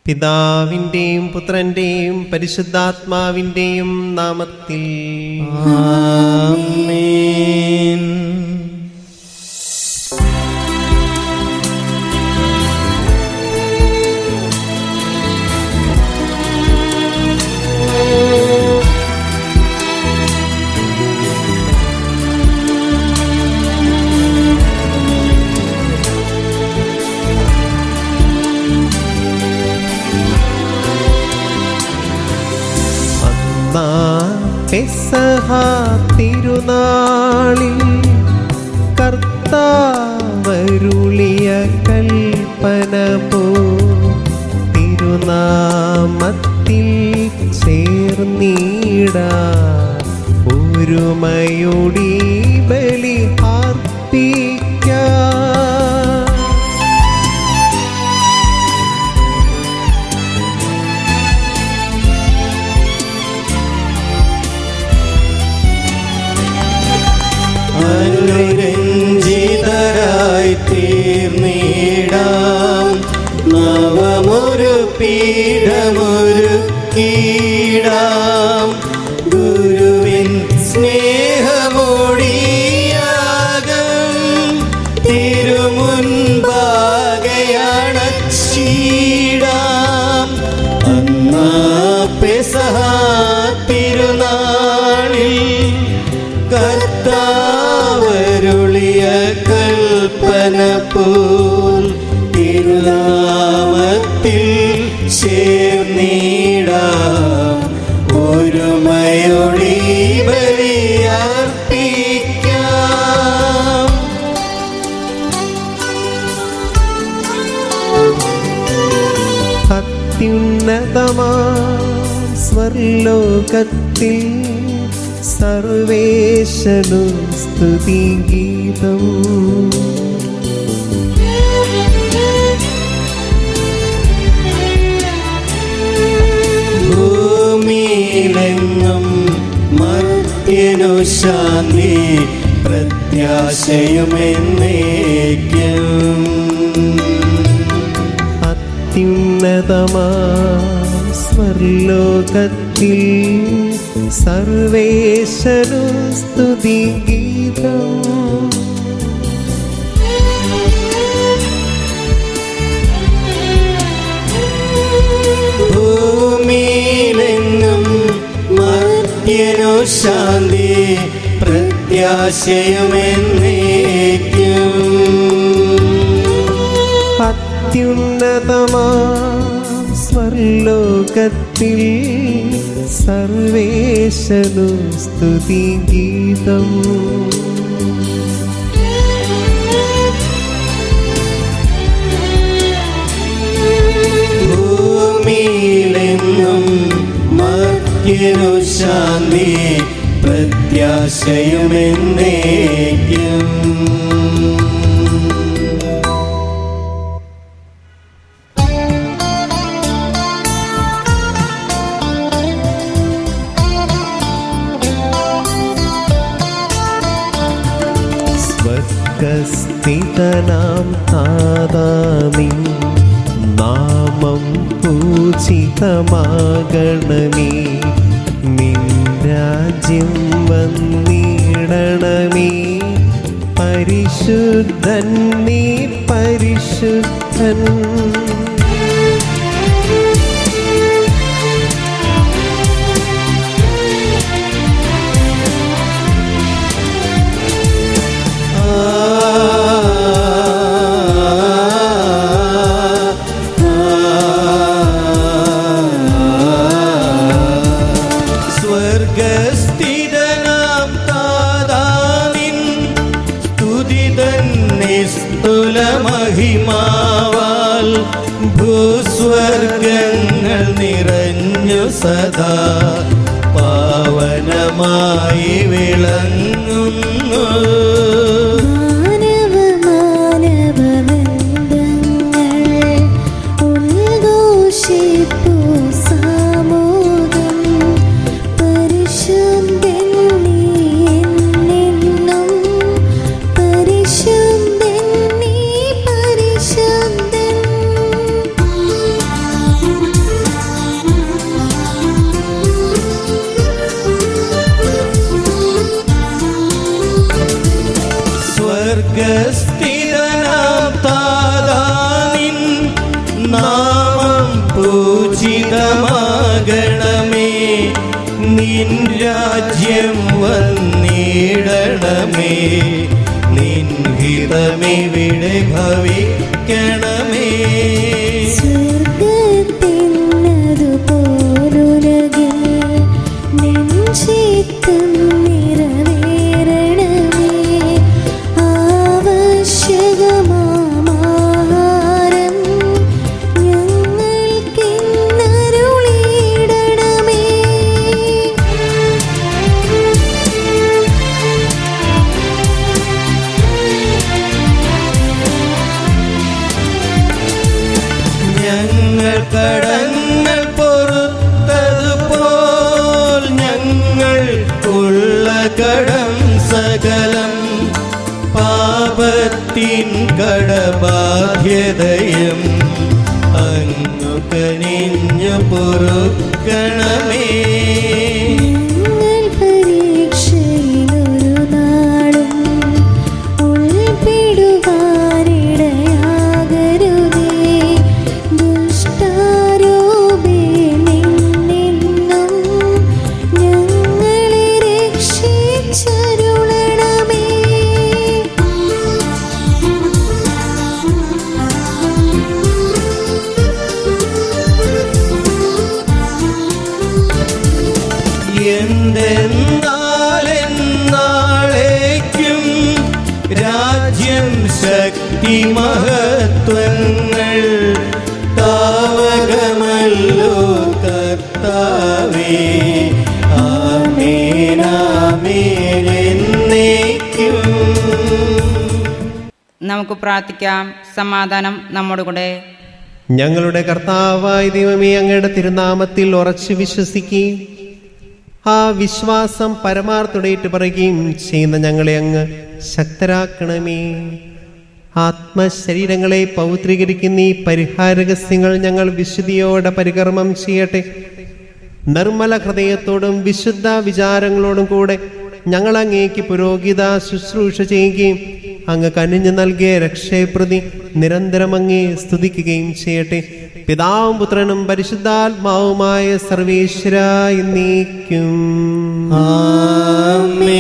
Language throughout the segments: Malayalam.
പിതാവിൻ്റെയും പുത്രൻ്റെയും പരിശുദ്ധാത്മാവിൻ്റെയും നാമത്തിൽ ആമേൻ. പെസഹ തിരുനാളിൽ കർത്താവരുളിയ കൽപ്പന പോ തിരുനാമത്തിൽ ചേർന്നിടാൻ ഒരുമയോടി ബലി അർപ്പിക്കാം. അനുരഞ്ജിതരായി തീർന്നിടാം, നവമൊരു പീഠമൊരുക്കിടാം. ഗുരുവിൻ സ്നേഹമൊടിയാകം തിരുമുൻപാകയണച്ചിടാം. അന്നാ പെസഹ തിരുനാളിൽ കർത്താവരുളിയ കൽപ്പന പോൽ തിരുനാമത്തിൽ ചേർന്നിടാം, ഒരുമയോടി ബലിയർപ്പിക്കാം. അത്യുന്നതമാം സ്വർലോകത്തിൽ സർവേശനു സ്തുതിഗീതം. ഭൂമിയിലെങ്ങും മർത്യനു ശാന്തി പ്രത്യാശയുമെന്നേക്കും. അത്യുന്നതമാം സ്വർലോകത്തിൽ സർവേശനു സ്തുതിഗീതം. ഭൂമിയിലെങ്ങും മർത്യനു ശാന്തി പ്രത്യാശയുമെന്നേക്കും. അത്യുന്നതമാം സ്വർലോകത്തിൽ സർവേശനു സ്തുതിഗീതം. ഭൂമിയിലെങ്ങും മർത്യനു ശാന്തി പ്രത്യാശയുമെന്നേക്കും. സ്വർഗസ്ഥിതനാം താതാ നിൻ നാമം പൂജിതമാകണമേ, നിൻ രാജ്യം വന്നിടണമേ. പരിശുദ്ധൻ നീ പരിശുദ്ധൻ, സ്വർഗസ്ഥിതനാം താതാ നിൻ സ്തുതി തന്നെ സ്തുലമഹിമാവാൽ ഭൂസ്വർഗങ്ങൾ നിറഞ്ഞു സദാ പാവനമായി വിളങ്ങുന്നു. സ്വർഗസ്ഥിതനാം താതാനിൻ നാമം പൂജിതമാകണമേ. നിൻ രാജ്യം വന്നിടണമേ. നിൻ ഹിതമിവിടെ ഭവിക്കണമേ. കടങ്ങൾ പൊറുത്തതുപോൽ ഞങ്ങൾക്കുള്ള കടം സകലം പാപത്തിൻ കടബാധ്യതയും അങ്ങു കനിഞ്ഞു പൊറുക്കണമേ. എന്തെന്നാലെന്നാളേക്കും രാജ്യം ശക്തി മഹത്വങ്ങൾ താവകമല്ലോ കർത്താവേ. ആമേൻ ആമേൻ എന്നേക്കും. നമുക്ക് പ്രാർത്ഥിക്കാം. സമാധാനം നമ്മോട് കൂടെ. ഞങ്ങളുടെ കർത്താവായ ദൈവമേ, അങ്ങയുടെ തിരുനാമത്തിൽ ഉറച്ചു വിശ്വസിക്കുകയും ആ വിശ്വാസം പരമാർത്ഥതയേറ്റ് പറയുകയും ചെയ്യുന്ന ഞങ്ങളെ അങ്ങ് ശക്തരാക്കണമേ. ആത്മശരീരങ്ങളെ പൗത്രീകരിക്കുന്ന ഈ പരിഹാരരഹസ്യങ്ങൾ ഞങ്ങൾ വിശുദ്ധിയോടെ പരികർമ്മം ചെയ്യട്ടെ. നിർമ്മല ഹൃദയത്തോടും വിശുദ്ധ വിചാരങ്ങളോടും കൂടെ ഞങ്ങൾ അങ്ങേക്ക് പുരോഹിത ശുശ്രൂഷ ചെയ്യുകയും അങ്ങ് കനിഞ്ഞു നൽകിയ രക്ഷയെപ്രതി നിരന്തരം അങ്ങേ സ്തുതിക്കുകയും ചെയ്യട്ടെ. പിതാവും പുത്രനും പരിശുദ്ധാത്മാവുമായ സർവേശ്വരായി എന്നേക്കും. ആമേൻ.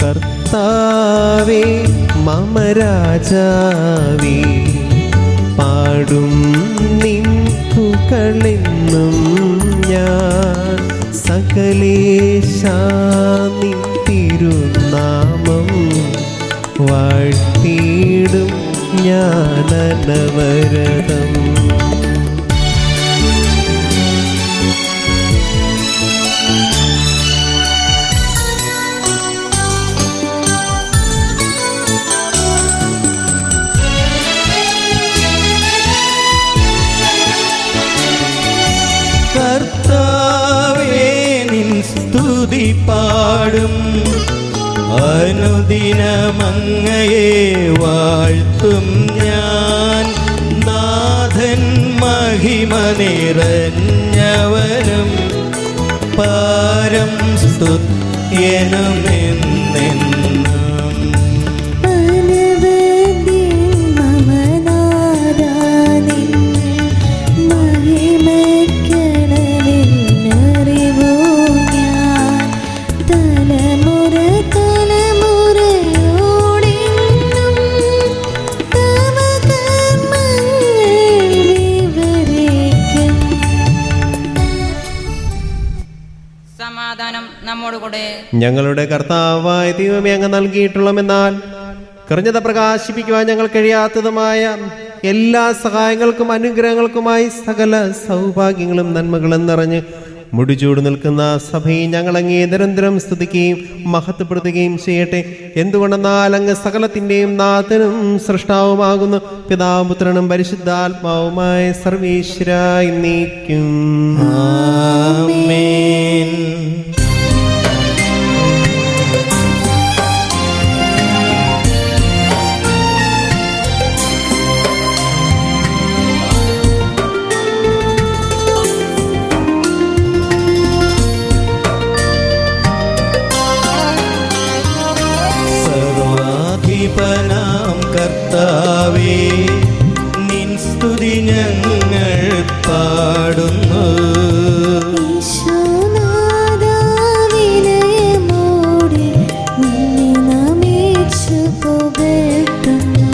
കർത്താവേ മമ രാജാവേ, പാടും നിൻ പുകളെന്നും ഞാൻ. സകലേശാ നിൻ തിരുനാമം വാഴ്ത്തിയിടും ഞാൻ അനവരതം. കർത്താവേ നിൻ സ്തുതി പാടും. അനുദിനമങ്ങയെ വാഴ്ത്തും ഞാൻ. നാഥൻ മഹിമ നിറഞ്ഞവനും പാരം സ്തുത്യനുമെന്നെന്നും. സമാധാനം നമ്മോടുകൂടെ. ഞങ്ങളുടെ കർത്താവായ ദൈവമേ, അങ്ങ് നൽകിയിട്ടുള്ളമെന്നാൽ കൃതജ്ഞത പ്രകാശിപ്പിക്കുവാൻ ഞങ്ങൾ കഴിയാത്തതുമായ എല്ലാ സഹായങ്ങൾക്കും അനുഗ്രഹങ്ങൾക്കുമായി സകല സൗഭാഗ്യങ്ങളും നന്മകളും നിറഞ്ഞ് മുടിചൂട് നിൽക്കുന്ന സഭയെ ഞങ്ങൾ അങ്ങേ നിരന്തരം സ്തുതിക്കുകയും മഹത്വപ്പെടുത്തുകയും ചെയ്യട്ടെ. എന്തുകൊണ്ടെന്നാൽ അങ്ങ് സകലത്തിൻ്റെയും നാഥനും സൃഷ്ടാവുമാകുന്നു. പിതാവും പുത്രനും പരിശുദ്ധാത്മാവുമായ സർവേശ്വരായി എന്നേക്കും. ആമേൻ. സമീപനാം കർത്താവേ, നിൻ സ്തുതി ഞങ്ങൾ പാടുന്നു. ഈശോനാഥാ, വിനയമോടെ നിന്നെ നമിച്ചു പുകഴ്ത്തുന്നു.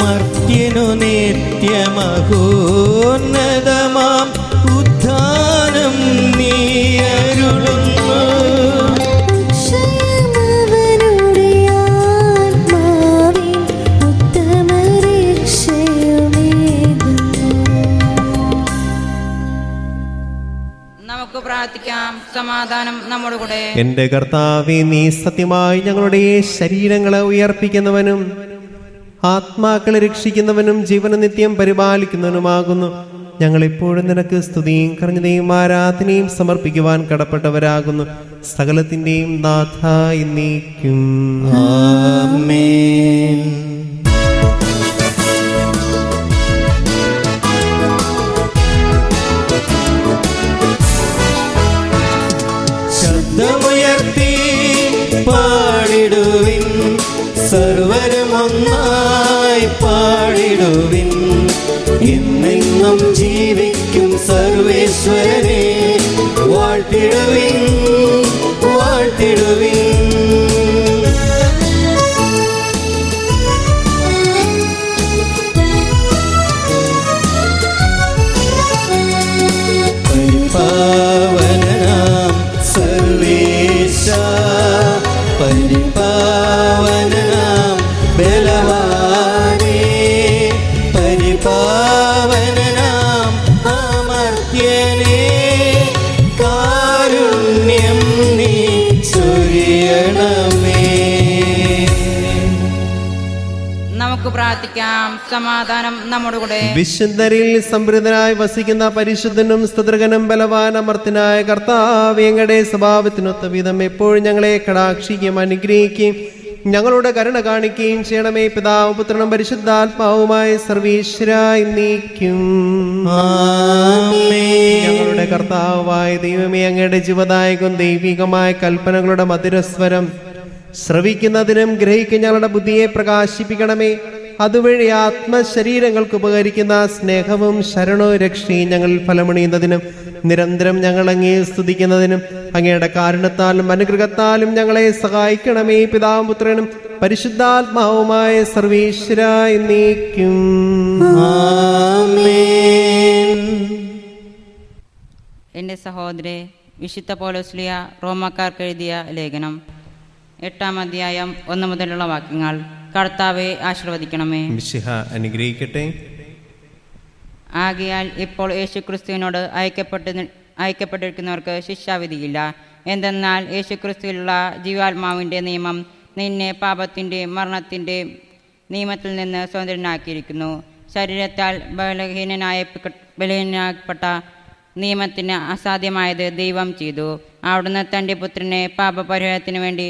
മർത്യനു നിത്യമഹോന്നതമാം ഉദ്ധാനം നീ അരുളുന്നു. അക്ഷയമവനുടെ ആത്മാവിൻ ഉത്തമരക്ഷയുമേകുന്നു. നമുക്ക് പ്രാർത്ഥിക്കാം. സമാധാനം നമ്മുടെ കൂടെ. എന്റെ കർത്താവേ, നീ സത്യമായി ഞങ്ങളുടെ ശരീരങ്ങളെ ഉയർപ്പിക്കുന്നവനും ആത്മാക്കളെ രക്ഷിക്കുന്നവനും ജീവന നിത്യം പരിപാലിക്കുന്നവനുമാകുന്നു. ഞങ്ങളെപ്പോഴും നിനക്ക് സ്തുതിയും കർഞ്ഞതയും ആരാധനയും സമർപ്പിക്കുവാൻ കടപ്പെട്ടവരാകുന്നു. സകലത്തിന്റെയും നാഥ എന്നേക്കും. ആമേൻ. ശബ്ദമുയർത്തി പാടിടുവിൻ, സർവരും ഒന്നായി പാടിടുവിൻ. എന്നെന്നും ജീവിക്കും സർവേശ്വരനെ വാഴ്ത്തിടുവിൻ, വാഴ്ത്തിടുവിൻ. പരിപാവനാം സർവേശ, പരിപാവനാം ബലവാനേ, പരിപാവനാം അമർത്യനേ, കാരുണ്യം നീ ചൊരിയണമേ. നമുക്ക് പ്രാർത്ഥിക്കാം. സമാധാനം നമ്മുടെ കൂടെ. വിശുദ്ധരിൽ സംപ്രീതനായി വസിക്കുന്ന പരിശുദ്ധനും സ്തുതൃകനും ബലവാൻ അമർത്തനായ കർത്താവ്, ഞങ്ങളുടെ സ്വഭാവത്തിനൊത്ത വിധം എപ്പോഴും ഞങ്ങളെ കടാക്ഷിക്കുകയും അനുഗ്രഹിക്കുകയും ഞങ്ങളുടെ കരുണ കാണിക്കുകയും ചെയ്യണമേ. പിതാവും പുത്രനും പരിശുദ്ധാത്മാവുമായ സർവീശ്വരായി നീക്കും. ആമേൻ. ഞങ്ങളുടെ കർത്താവായ ദൈവമേ, അങ്ങയുടെ ജീവദായകവും ദൈവികമായ കൽപ്പനകളുടെ മധുരസ്വരം ശ്രവിക്കുന്നതിനും ഗ്രഹിക്കുന്ന ഞങ്ങളുടെ ബുദ്ധിയെ പ്രകാശിപ്പിക്കണമേ. അതുവഴി ആത്മശരീരങ്ങൾക്ക് ഉപകരിക്കുന്ന സ്നേഹവും ശരണവും രക്ഷയും ഞങ്ങൾ ഫലമണിയുന്നതിനും നിരന്തരം ഞങ്ങൾ അങ്ങേ സ്തുതിക്കുന്നതിനും അങ്ങയുടെ കാരുണ്യത്താലും അനുഗ്രഹത്താലും ഞങ്ങളെ സഹായിക്കണമേ. പിതാവും പുത്രനും പരിശുദ്ധാത്മാവുമായ സർവീശ്വരായി നീക്കും. ആമേൻ. എൻ്റെ സഹോദരേ, വിശുദ്ധ പൗലോസ്ലിയ റോമാക്കാർക്ക് എഴുതിയ ലേഖനം 8-ാം അധ്യായം 1 മുതലുള്ള വാക്യങ്ങൾ. കർത്താവെ ആശീർവദിക്കണമേ. മിശിഹ അനുഗ്രഹിക്കട്ടെ. ആകയാൽ ഇപ്പോൾ യേശുക്രിസ്തുവിനോട് ഐക്യപ്പെട്ടിരിക്കുന്നവർക്ക് ശിക്ഷാവിധിയില്ല. എന്തെന്നാൽ യേശുക്രിസ്തുവിലുള്ള ജീവാത്മാവിൻ്റെ നിയമം നിന്നെ പാപത്തിൻ്റെയും മരണത്തിൻ്റെയും നിയമത്തിൽ നിന്ന് സ്വതന്ത്രനാക്കിയിരിക്കുന്നു. ശരീരത്താൽ ബലഹീനനായപ്പെട്ട നിയമത്തിന് അസാധ്യമായത് ദൈവം ചെയ്തു. അവിടുന്ന് തൻ്റെ പുത്രനെ പാപപരിഹാരത്തിനു വേണ്ടി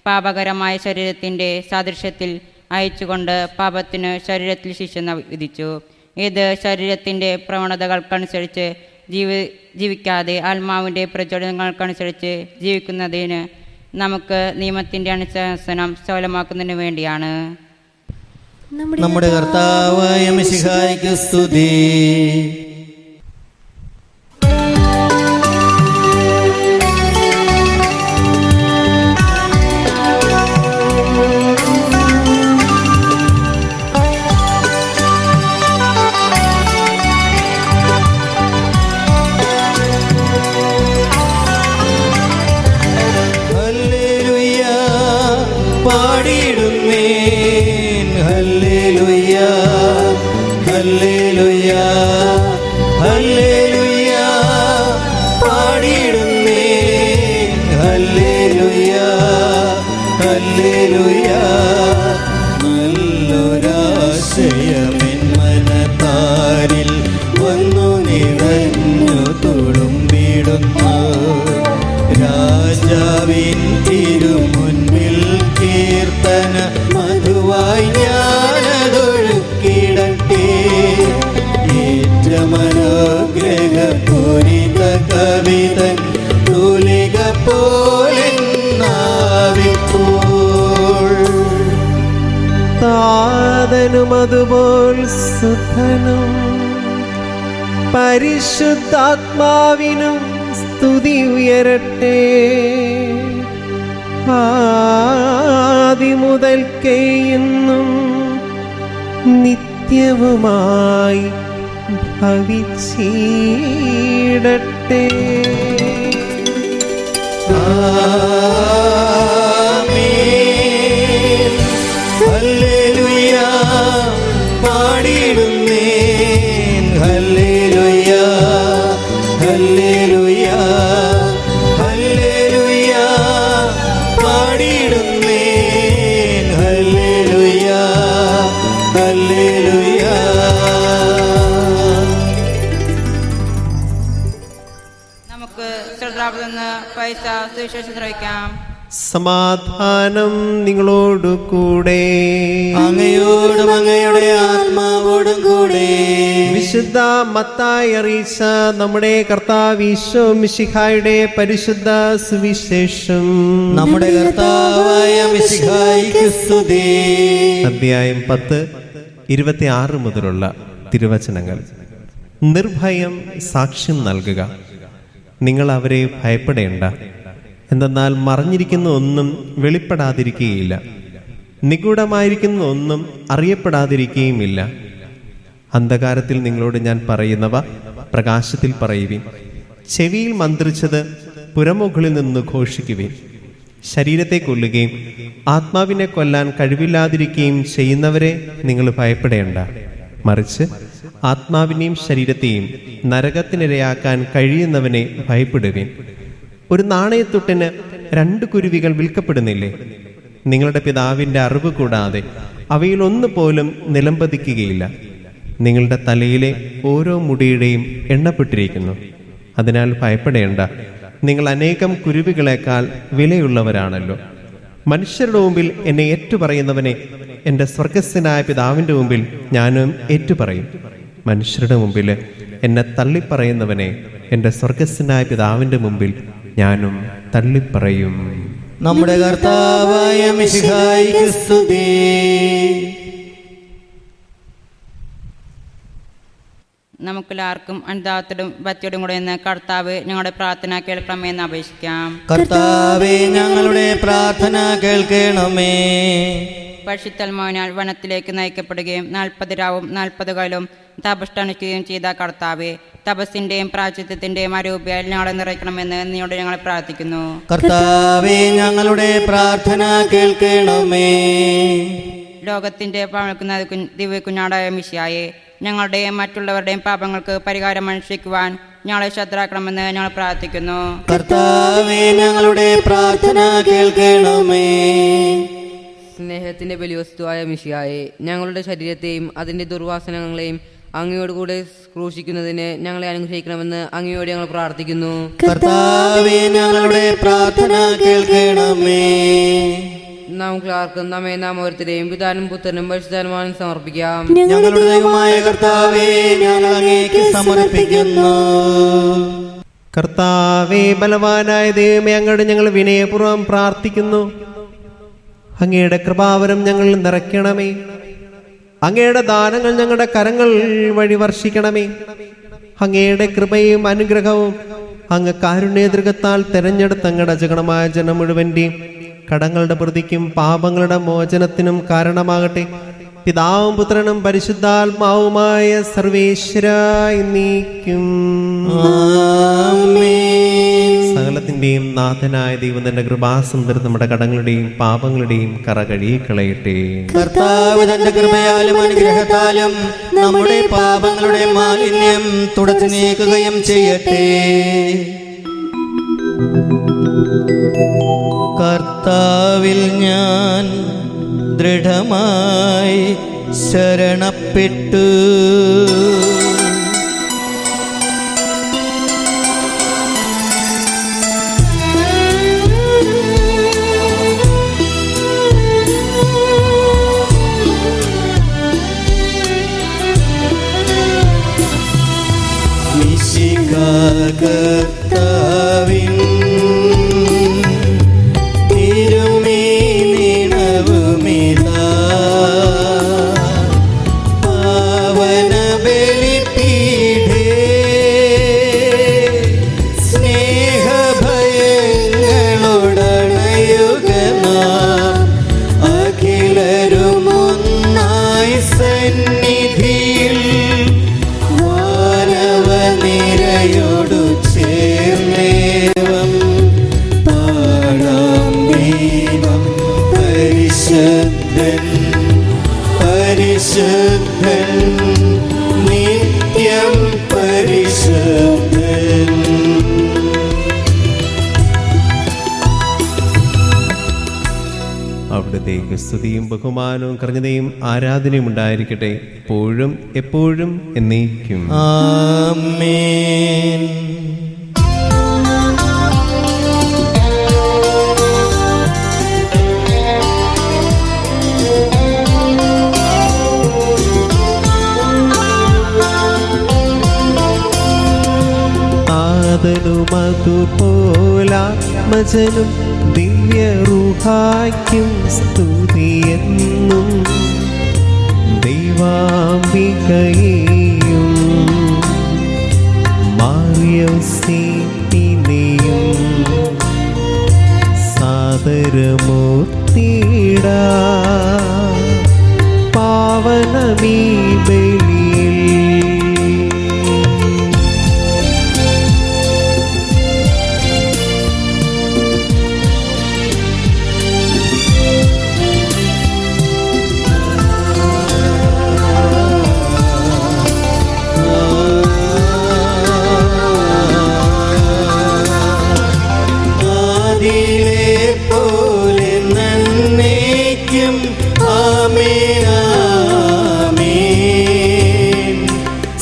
പാപകരമായ ശരീരത്തിൻ്റെ സാദൃശ്യത്തിൽ അയച്ചുകൊണ്ട് പാപത്തിന് ശരീരത്തിൽ ശിക്ഷ വിധിച്ചു. ഇത് ശരീരത്തിൻ്റെ പ്രവണതകൾക്കനുസരിച്ച് ജീവിക്കാതെ ആത്മാവിൻ്റെ പ്രചോദനങ്ങൾക്കനുസരിച്ച് ജീവിക്കുന്നതിന് നമുക്ക് നിയമത്തിൻ്റെ അനുശാസനം സഫലമാക്കുന്നതിന് വേണ്ടിയാണ്. നമ്മുടെ കർത്താവായ മിശിഹായ്ക്ക് സ്തുതി. പാടിടുന്നേൻ ഹല്ലേലൂയ, ഹല്ലേലൂയ, ഹല്ലേലൂയ. പാടിടുന്നേൻ ഹല്ലേലൂയ, ഹല്ലേലൂയ. നല്ലൊരാശയമെൻ മനതാരിൽ വന്നു നിറഞ്ഞു തുളുമ്പിടുന്നു. രാജാവിൻ താതനും അതുപോൽ സുധനും പരിശുദ്ധാത്മാവിനും സ്തുതി ഉയരട്ടെ. ആദിമുതൽക്കേ എന്നും നിത്യവുമായി ഭവിച്ചിടട്ടെ. ആമേൻ. ഹല്ലേലൂയ പാടിയിടുന്നേൻ. ഹല്ലേലൂയ ഹല്ലേലൂയ ഹല്ലേലൂയ പാടിയിടുന്നേൻ. ഹല്ലേലൂയ ഹല്ലേലൂയ. നമുക്ക് ശ്രദ്ധാപുരന്ന് പൈസ സുവിശേഷം ശ്രവിക്കാം. സമാധാനം നിങ്ങളോടു കൂടെ. അങ്ങയോടും അങ്ങയുടെ ആത്മാവോടും കൂടെ. വിശുദ്ധ മത്തായി അറിയിച്ച നമ്മുടെ കർത്താവ് ഈശോ മിശിഹായുടെ പരിശുദ്ധ സുവിശേഷം. നമ്മുടെ കർത്താവായ മിശിഹായിക്ക് സ്തുതി. അധ്യായം 10, 26 മുതലുള്ള തിരുവചനങ്ങൾ. നിർഭയം സാക്ഷ്യം നൽകുക. നിങ്ങൾ അവരെ ഭയപ്പെടേണ്ട. എന്തെന്നാൽ മറഞ്ഞിരിക്കുന്ന ഒന്നും വെളിപ്പെടാതിരിക്കുകയില്ല, നിഗൂഢമായിരിക്കുന്ന ഒന്നും അറിയപ്പെടാതിരിക്കുകയുമില്ല. അന്ധകാരത്തിൽ നിങ്ങളോട് ഞാൻ പറയുന്നവ പ്രകാശത്തിൽ പറയുവിൻ. ചെവിയിൽ മന്ത്രിച്ചത് പുറമുകളിൽ നിന്ന് ഘോഷിക്കുവിൻ. ശരീരത്തെ കൊല്ലുകയും ആത്മാവിനെ കൊല്ലാൻ കഴിവില്ലാതിരിക്കുകയും ചെയ്യുന്നവരെ നിങ്ങൾ ഭയപ്പെടേണ്ട. മറിച്ച് ആത്മാവിനെയും ശരീരത്തെയും നരകത്തിനിരയാക്കാൻ കഴിയുന്നവനെ ഭയപ്പെടുവിൻ. ഒരു നാണയത്തുട്ടിന് 2 കുരുവികൾ വിൽക്കപ്പെടുന്നില്ലേ? നിങ്ങളുടെ പിതാവിൻ്റെ അറിവ് കൂടാതെ അവയിൽ ഒന്ന് പോലും നിലംപതിക്കുകയില്ല. നിങ്ങളുടെ തലയിലെ ഓരോ മുടിയുടെയും എണ്ണപ്പെട്ടിരിക്കുന്നു. അതിനാൽ ഭയപ്പെടേണ്ട. നിങ്ങൾ അനേകം കുരുവികളെക്കാൾ വിലയുള്ളവരാണല്ലോ. മനുഷ്യരുടെ മുമ്പിൽ എന്നെ ഏറ്റുപറയുന്നവനെ എൻ്റെ സ്വർഗസ്ഥനായ പിതാവിൻ്റെ മുമ്പിൽ ഞാനും ഏറ്റുപറയും. മനുഷ്യരുടെ മുമ്പിൽ എന്നെ തള്ളിപ്പറയുന്നവനെ എൻ്റെ സ്വർഗസ്ഥനായ പിതാവിൻ്റെ മുമ്പിൽ ഞാനും തള്ളിപ്പറയും. നമ്മുടെ കർത്താവായ മിശിഹായിക്ക് സ്തുതി. നമുക്കെല്ലാവർക്കും അനുതാപത്തോടും ഭക്തിയോടും കൂടെ നിന്ന് കർത്താവ് ഞങ്ങളുടെ പ്രാർത്ഥന കേൾക്കണമെന്ന് അപേക്ഷിക്കാം. കർത്താവേ, ഞങ്ങളുടെ പ്രാർത്ഥന കേൾക്കണമേ. പരിശുദ്ധൽമാവിനാൽ വനത്തിലേക്ക് നയിക്കപ്പെടുകയും 40 രാവും 40 പകലും തപസ്സനുഷ്ഠിക്കുകയും ചെയ്ത കർത്താവെ, തപസ്സിന്റെയും പ്രായശ്ചിത്തത്തിന്റെയും അരൂപിയാൽ ഞങ്ങളെ നിറയ്ക്കണമെന്ന് നീയോട് ഞങ്ങൾ പ്രാർത്ഥിക്കുന്നു. കർത്താവേ, ഞങ്ങളുടെ പ്രാർത്ഥന കേൾക്കണമേ. ലോകത്തിന്റെ പാപങ്ങൾക്കുന്ന ദിവ്യകുഞ്ഞാടായ മിശിഹായെ, ഞങ്ങളുടെയും മറ്റുള്ളവരുടെയും പാപങ്ങൾക്ക് പരിഹാരം അന്വേഷിക്കുവാൻ ഞങ്ങളെ ശ്രദ്ധരാക്കണമെന്ന് ഞങ്ങൾ പ്രാർത്ഥിക്കുന്നു. കർത്താവേ, ഞങ്ങളുടെ പ്രാർത്ഥന കേൾക്കണമേ. സ്നേഹത്തിന്റെ ബലിവസ്തുവായ മിശിഹായെ, ഞങ്ങളുടെ ശരീരത്തെയും അതിന്റെ ദുർവാസനകളെയും അങ്ങയോട് കൂടെ ക്രൂശിക്കുന്നതിന് ഞങ്ങളെ അനുഗ്രഹിക്കണമെന്ന് അങ്ങയോട് ഞങ്ങൾ പ്രാർത്ഥിക്കുന്നു. കർത്താവേ, ഞങ്ങളുടെ പ്രാർത്ഥന കേൾക്കണമേ. നമുക്ക് ആർക്കും നമ്മെ നാം ഓരോരുത്തരെയും പിതാനും പുത്രനും പരിശുദ്ധാത്മാവിനും സമർപ്പിക്കാം. ഞങ്ങളുടെ ദൈവമായ കർത്താവേ, ഞങ്ങൾ അങ്ങേക്ക് സമർപ്പിക്കുന്നു. കർത്താവേ, ബലവാനായ ദൈവമേ, അങ്ങോട്ട് ഞങ്ങൾ വിനയപൂർവ്വം പ്രാർത്ഥിക്കുന്നു. അങ്ങയുടെ കൃപാവരം ഞങ്ങൾ നിറയ്ക്കണമേ. അങ്ങയുടെ ദാനങ്ങൾ ഞങ്ങളുടെ കരങ്ങൾ വഴി വർഷിക്കണമേ. അങ്ങയുടെ കൃപയും അനുഗ്രഹവും അങ്ങ് കാരുണ്യദൃഗത്താൽ തെരഞ്ഞെടുത്ത അങ്ങയുടെ അജഗണമായ ജനം മുഴുവൻ്റെയും കടങ്ങളുടെ പ്രതിക്കും പാപങ്ങളുടെ മോചനത്തിനും കാരണമാകട്ടെ. പിതാവും പുത്രനും പരിശുദ്ധാത്മാവുമായ സർവേശ്വരായി നീക്കും. സകലത്തിന്റെയും നാഥനായ ദൈവം തന്റെ കൃപാസമുദ്രം നമ്മുടെ കടങ്ങളുടെയും പാപങ്ങളുടെയും കറ കഴുകിക്കളയട്ടെ. കർത്താവ് തന്റെ കൃപയാലും അനുഗ്രഹത്താലും നമ്മുടെ പാപങ്ങളുടെ മാലിന്യം തുടച്ചു നീക്കുകയും ചെയ്യട്ടെ. കർത്താവിൽ ഞാൻ ദൃഢമായി ശരണപ്പെട്ടു. കർത്താവിൻ തിരുമേനിണവുമിതാ നാം അഖിലരുമൊന്നായി സന്നിധിയിൽ വാനവനിരയോടു ചേർന്നേവം പാടാം ദൈവം പരിശുദ്ധൻ പരിശുദ്ധൻ നിത്യം പരിശുദ്ധൻ. അവിടുത്തേക്ക് സ്തുതിയും ബഹുമാനവും കൃതജ്ഞതയും ആരാധനയും ഉണ്ടായിരിക്കട്ടെ, എപ്പോഴും എപ്പോഴും എന്നേക്കും. ആമേൻ. അതുപോലാത്മജനും ദിവ്യറുഹായ്ക്കും സ്തുതിയെന്നും ദൈവാംബികയെയും മാറിയോസേപ്പിനെയും സാദരമൂർത്തിയിടാ പാവനമീ ബലിയിൽ.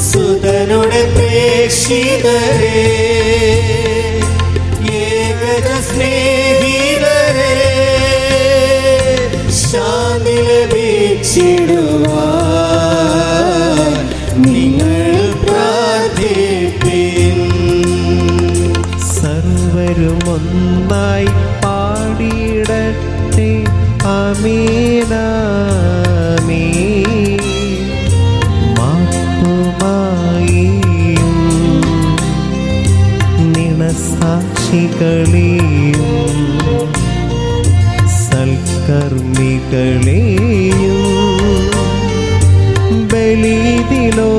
സുതനുടെ പ്രേക്ഷിതരേ ഏകജ സ്നേഹിതരേ ശാന്തി ലഭിച്ചിടുവാൻ നിങ്ങൾ പ്രാർത്ഥിപ്പിൻ. സർവരും ഒന്നായി പാടിയിടട്ടെ ആമേനാമേൻ. മാപ്പുമായിയും നിണസാക്ഷികളെയും സൽക്കർമ്മികളെയും ബലിതിലോർത്തിടാ.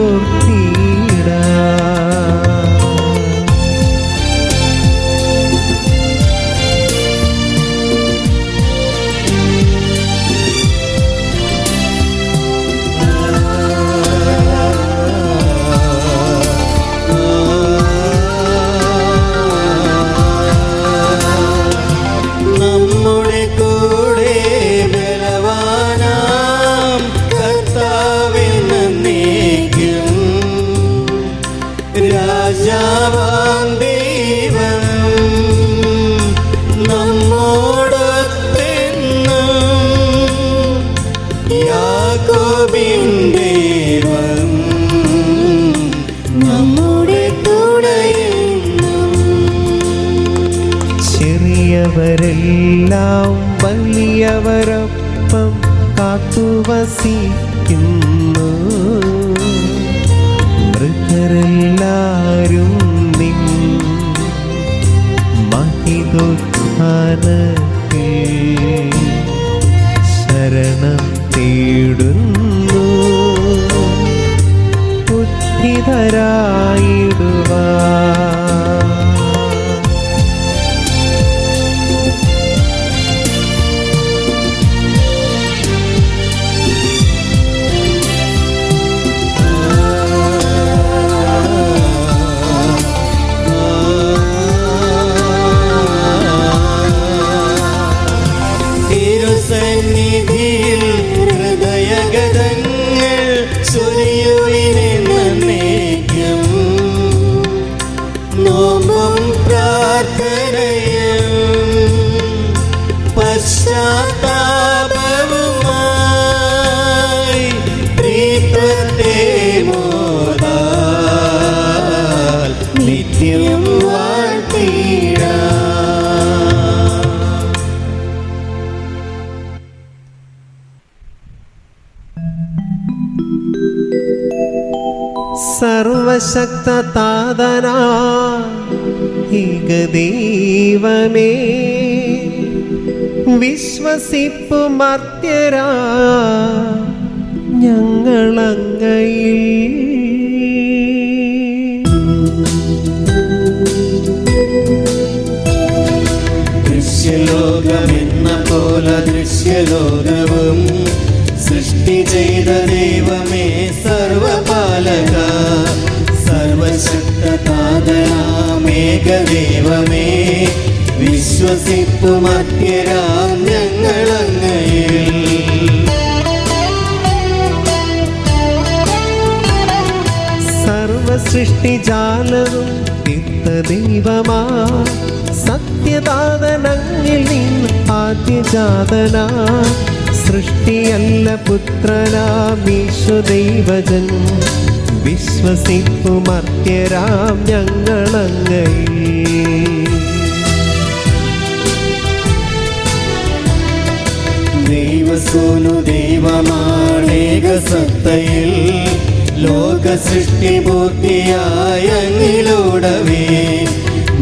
നമ്മുടെ കൂടെ ബലവാനാം കർത്താവിന് നന്ദിക്കും. രാജാവാം ദൈവം നമ്മോടൊത്തെന്നും യാക്കോബിൻ ദൈവം നമ്മുടെ കൂടെയെന്നും. ചെറിയവരെല്ലാം വലിയവരൊപ്പം കാത്തുവസിക്കുന്നു. മൃഗരെല്ലാരും നിൻ മഹിതോത്ഥാനത്തിൽ ശരണം തേടുന്നു. ഉദ്ധിതരായിടുവാൻ തിരുസന്നിധിയിൽ ഹൃദയഗതങ്ങൾ ചൊരിയുവിനെ നന്നേക്കും. നോമ്പും പ്രാർത്ഥനയും പശ്ചാത്താപവുമായി പ്രീതത്തെ മോദാൽ നിത്യം വാഴ്ത്തിടാം. സർവശക്ത താതനാ ഏകദൈവമേ, വിശ്വസിപ്പു മർത്യരാ ഞങ്ങളങ്ങയിൽ. ദൃശ്യലോകമെന്ന പോലെ ദൃശ്യലോകവും സൃഷ്ടി ചെയ്ത ദൈവമേ സർവപാലക, സർവശക്തനാമേകദൈവമേ, വിശ്വസിപ്പു മർത്യരാം ഞങ്ങളങ്ങയിൽ. സർവസൃഷ്ടിജാലവും തീർത്ത ദൈവമാ, സത്യദാതനങ്ങിൽ നിന്ന് ആദ്യജാതനാ, സൃഷ്ടിയല്ല പുത്രനാമീശുദൈവജൻ, വിശ്വസിപ്പു മർത്യരാം ഞങ്ങളങ്ങയിൽ. ദൈവസൂനു ദൈവമാണേകസത്തയിൽ, ലോക സൃഷ്ടി പൂർത്തിയായ അങ്ങിലൂടവേ,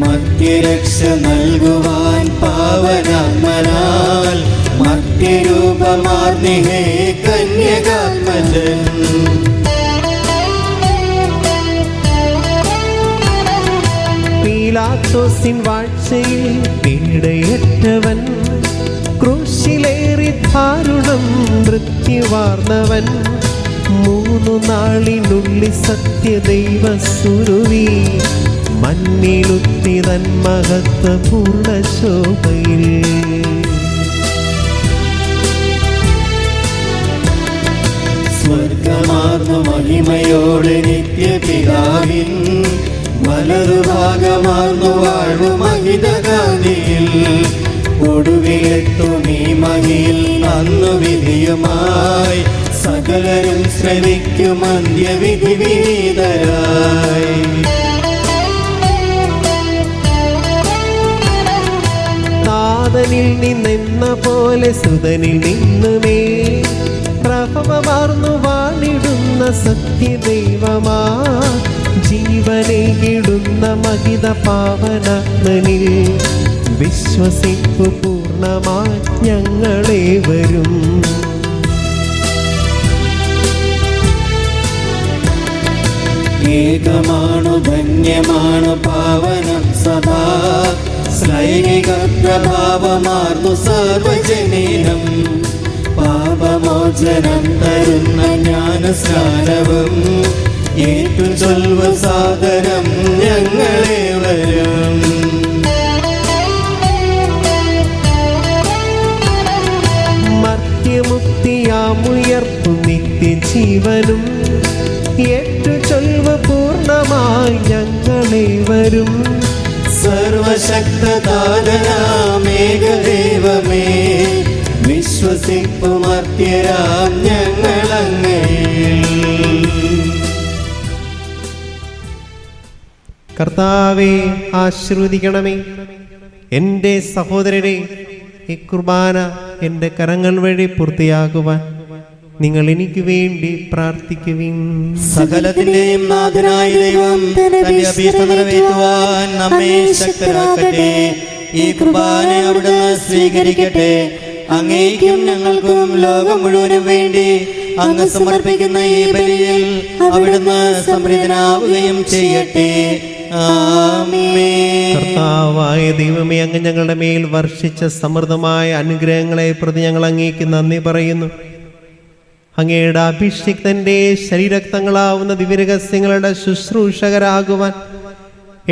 മർത്യരക്ഷ നൽകുവാൻ പാവനാത്മനാൽ, മർത്യരൂപമാർന്നിഹേ കന്യകാത്മജൻ. പീലാത്തോസിൻ വാഴ്ചയിൽ പീഡയേറ്റവൻ, ക്രൂശിലേറി ദാരുണം മൃത്യുവാർന്നവൻ, 3 നാളിനുള്ളിൽ സത്യദൈവസുരുവി, മണ്ണിലുത്തിതൻ മഹത്വപൂർണ്ണ ശോഭയിൽ. സ്വർഗമാർന്നു മഹിമയോടെ നിത്യപിതാവിൻ, വലതുഭാഗമാർന്നു വാഴ്വു മഹിതകാന്തിയിൽ, ഒടുവിലെത്തും ഈ മഹിയിൽ അന്നു വിധിയുമായി, സകലരും ശ്രമിക്കും അന്ത്യവിധി വിനീതരായി. താതനിൽ നിന്നെന്ന പോലെ സുതനിൽ നിന്നുമേ, പ്രഭവമാർന്നു വാണിടുന്ന സത്യദൈവമാ, ജീവനേകിടുന്ന മഹിത പാവനാത്മനിൽ, വിശ്വസിപ്പു പൂർണ്ണമായി ഞങ്ങളേവരും. ഏകമാണു ധന്യമാണു പാവനം സഭാ, ശ്ലൈംഗിക പ്രഭാവമാർന്നു സർവജനീനം, പാപമോചനം തരുന്ന ജ്ഞാനസ്നാനവും ഏറ്റു ചൊൽവ സാദരം ഞങ്ങളേവരും. മർത്യമുക്തിയാമുയർപ്പു നിത്യജീവനും, ഏറ്റു ചൊൽവ പൂർണ്ണമായി ഞങ്ങളേവരും. സർവശക്തനാമേകദൈവമേ, വിശ്വസിപ്പു മർത്യരാം ഞങ്ങളങ്ങയിൽ. കർത്താവേ ആശീർവദിക്കണമേ. എൻ്റെ സഹോദരരെ, ഈ കുർബാന എൻ്റെ കരങ്ങൾ വഴി പൂർത്തിയാകുവാൻ നിങ്ങൾ എനിക്ക് വേണ്ടി പ്രാർത്ഥിക്കുവിൻ. സകലത്തിന്റെയും നാഥനായ ദൈവം തന്റെ അഭീഷ്ട നിറവേറ്റുവാൻ നമ്മെ ശക്തരാക്കട്ടെ. ഈ കുർബാന അവിടുന്ന് സ്വീകരിക്കട്ടെ. അങ്ങേക്കും ഞങ്ങൾക്കും ലോകം മുഴുവനും വേണ്ടി അങ്ങ് സമർപ്പിക്കുന്ന ഈ ബലിയിൽ അവിടുന്ന് സംപ്രീതനാവുകയും ചെയ്യട്ടെ. ആമേൻ. കർത്താവായ ദൈവമേ, അങ്ങ് ഞങ്ങളുടെ മേൽ വർഷിച്ച സമൃദ്ധമായ അനുഗ്രഹങ്ങളെ പ്രതി ഞങ്ങൾ അങ്ങേക്ക് നന്ദി പറയുന്നു. അങ്ങയുടെ അഭിഷിക്തന്റെ ശരീരക്തങ്ങളാവുന്ന ദിവ്യരഹസ്യങ്ങളുടെ ശുശ്രൂഷകരാകുവാൻ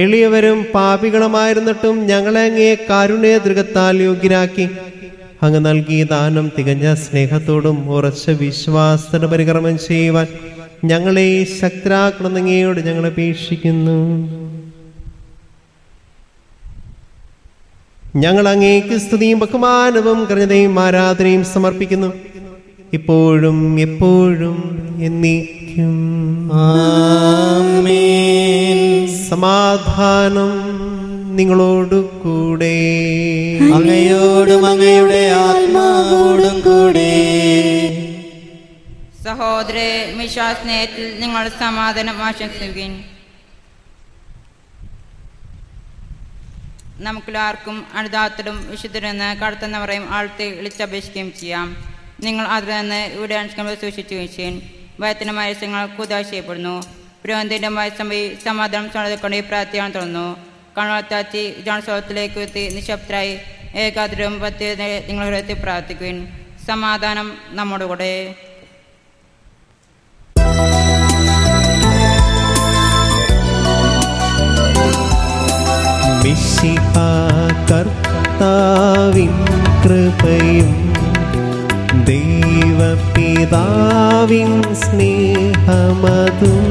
എളിയവരും പാപികളുമായിരുന്നിട്ടും ഞങ്ങളെ അങ്ങേ കാരുണ്യദൃഗത്താൽ യോഗ്യരാക്കി. അങ്ങ് നൽകിയ ദാനം തികഞ്ഞ സ്നേഹത്തോടും ഉറച്ച വിശ്വാസത്തിന് പരികർമ്മം ചെയ്യുവാൻ ഞങ്ങളെ ശക്തരാക്കണം അങ്ങയോട് ഞങ്ങൾ അപേക്ഷിക്കുന്നു. ഞങ്ങൾ അങ്ങേക്ക് സ്തുതിയും ബഹുമാനവും കരുണയും ആരാധനയും സമർപ്പിക്കുന്നു, ഇപ്പോഴും എപ്പോഴും എന്നേക്കും. ആമേൻ. സമാധാനം നിങ്ങളോടു കൂടെ. അങ്ങയോടും അങ്ങയുടെ ആത്മാവോടും കൂടെ. സഹോദരേ, വിശ്വാസസ്നേഹത്തിൽ നിങ്ങൾ സമാധാനം ആശംസിക്കുകയും നമുക്കെല്ലാവർക്കും അനുദാത്തരും വിശുദ്ധരെന്ന് കടത്തുന്നവരെയും ആഴ്ത്തി വിളിച്ചപേക്ഷിക്കുകയും ചെയ്യാം. നിങ്ങൾ അതിൽ നിന്ന് ഇവിടെ അനുഷ്ഠിക്കുമ്പോൾ സൂക്ഷിച്ചു വെച്ചാൽ ഭയത്തിൻ്റെ മത്സ്യങ്ങൾ കൂതാ ചെയ്യപ്പെടുന്നു. പുരോഹിതൻ്റെ മത്സ്യമി സമാധാനം കൊണ്ട് പ്രാർത്ഥിക്കാൻ തുറന്നു. കണ്ണുത്താത്തി ജോൺസോളത്തിലേക്ക് എത്തി നിശബ്ദരായി ഏകാഗ്രവും പറ്റിയത് നിങ്ങൾ ഹൃദയത്തിൽ പ്രാർത്ഥിക്കുവിൻ. സമാധാനം നമ്മോടുകൂടെ. മിശിഹാ കർത്താവിൻ കൃപയും ദൈവപിതാവിൻ സ്നേഹമതും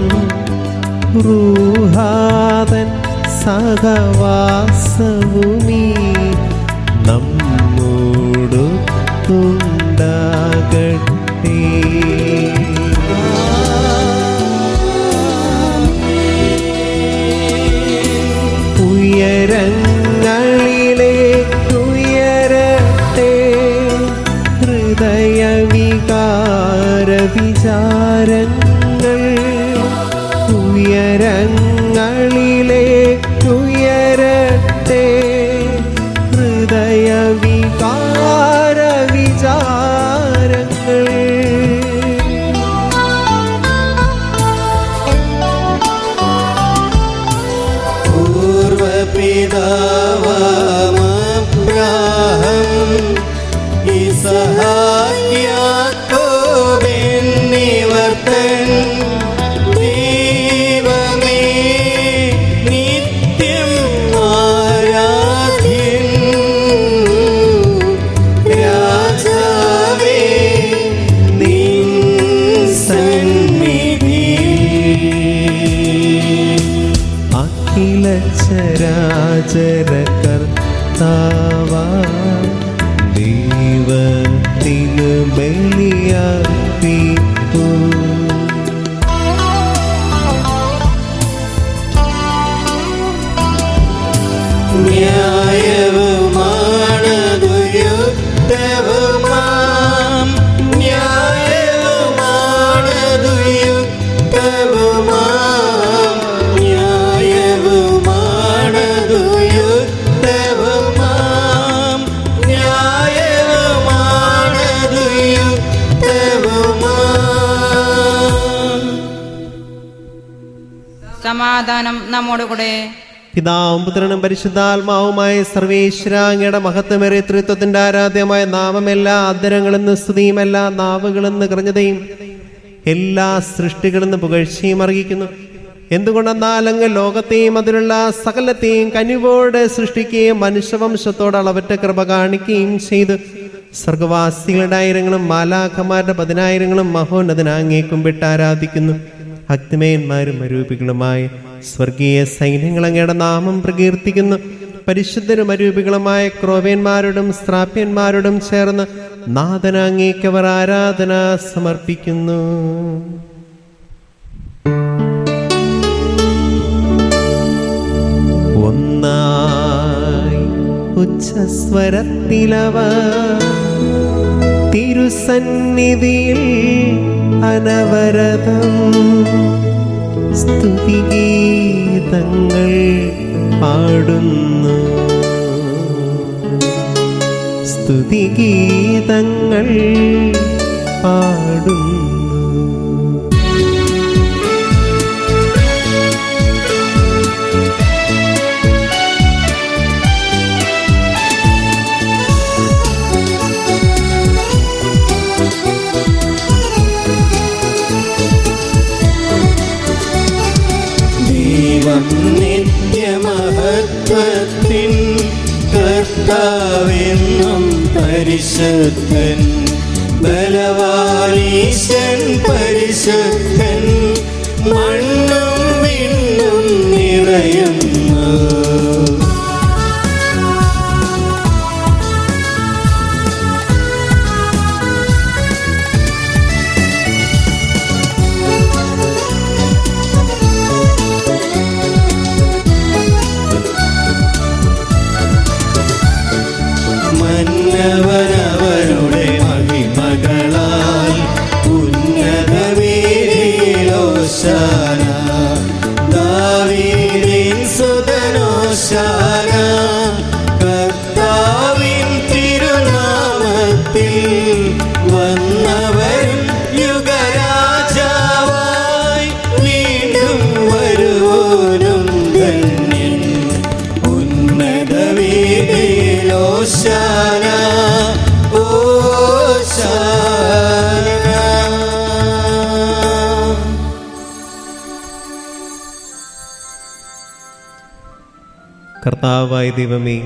റൂഹാതൻ സഹവാസവുമീ നമ്മോടൊത്തുണ്ടാകട്ടെ. ഉയരങ്ങളിലേക്കുയരട്ടെ ഹൃദയവികാര വിചാരങ്ങൾ. ഉയരങ്ങളിലേക്കുയരട്ടെ ഹൃദയവികാര വിചാരങ്ങൾ. പൂർവപിതാവാമബ്രാഹം ഇസഹാക്ക് യാക്കോബ് എന്നിവർ തൻ ദൈവമേ നിത്യം ആരാധ്യൻ. രാജാവേ നിൻ സന്നിധിയിൽ അഖില ചരാചര കർത്താവാ ദൈവത്തിനു ബലിയർപ്പിപ്പൂ. ന്യായവുമാണതു യുക്തവുമാം. ന്യായവുമാണതു യുക്തവുമാം. ന്യായവുമാണതു യുക്തവുമാം. ന്യായവുമാണതു യുക്തവുമാം. സമാധാനം നമ്മോടുകൂടെ. പിതാവും പുത്രനും പരിശുദ്ധാത്മാവുമായ സർവേശ്വര അങ്ങയുടെ മഹത്വമേറിയ ത്രിത്വത്തിന്റെ ആരാധ്യമായ നാമം എല്ലാ അധരങ്ങളിൽ നിന്ന് സ്തുതിയും എല്ലാ നാവുകളിൽ നിന്ന് കറഞ്ഞതയും എല്ലാ സൃഷ്ടികളിൽ നിന്ന് പുകഴ്ചയും അർഹിക്കുന്നു. എന്തുകൊണ്ടെന്നാൽ അങ്ങ് ലോകത്തെയും അതിലുള്ള സകലത്തെയും കനിവോടെ സൃഷ്ടിക്കുകയും മനുഷ്യവംശത്തോട് അളവറ്റ കൃപ കാണിക്കുകയും ചെയ്തു. സ്വർഗവാസികളുടെ ആയിരങ്ങളും മാലാഖമാരുടെ 10,000 മഹോന്നതനാങ്ങേ കുമ്പിട്ട് ആരാധിക്കുന്നു. ഭക്തിമയന്മാരും അരൂപികളുമായ സ്വർഗീയ സൈന്യങ്ങൾ അങ്ങയുടെ നാമം പ്രകീർത്തിക്കുന്നു. പരിശുദ്ധരും അരൂപികളുമായ ക്രോവേന്മാരോടും സ്ത്രാപ്യന്മാരോടും ചേർന്ന് നാഥനാങ്ങേക്കവർ ആരാധന സമർപ്പിക്കുന്നു. ഒന്നായി ഉച്ചസ്വരത്തിലവർ തിരുസന്നിധിയിൽ അനവരതം സ്തുതിഗീതങ്ങൾ പാടുന്നു. സ്തുതിഗീതങ്ങൾ പാടുന്നു. നിത്യമഹത്വത്തിൻ കർത്താവെന്നും പരിശുദ്ധൻ ബലവാനീശൻ പരിശുദ്ധൻ മണ്ണും വിണ്ണും നിറയുന്നു. മന്നവനവരുടെ മഹിമകളാൽ ഉന്നതമേലോശാന ദാവീദിൻ കാലത്തിൽ വന്നവരും യുഗരാജാവായി വീണ്ടും വരുവോനും ധന്യൻ. ഉന്നത വീതിയിലോശാന ഓശാന. കർത്താവായ ദൈവമേ,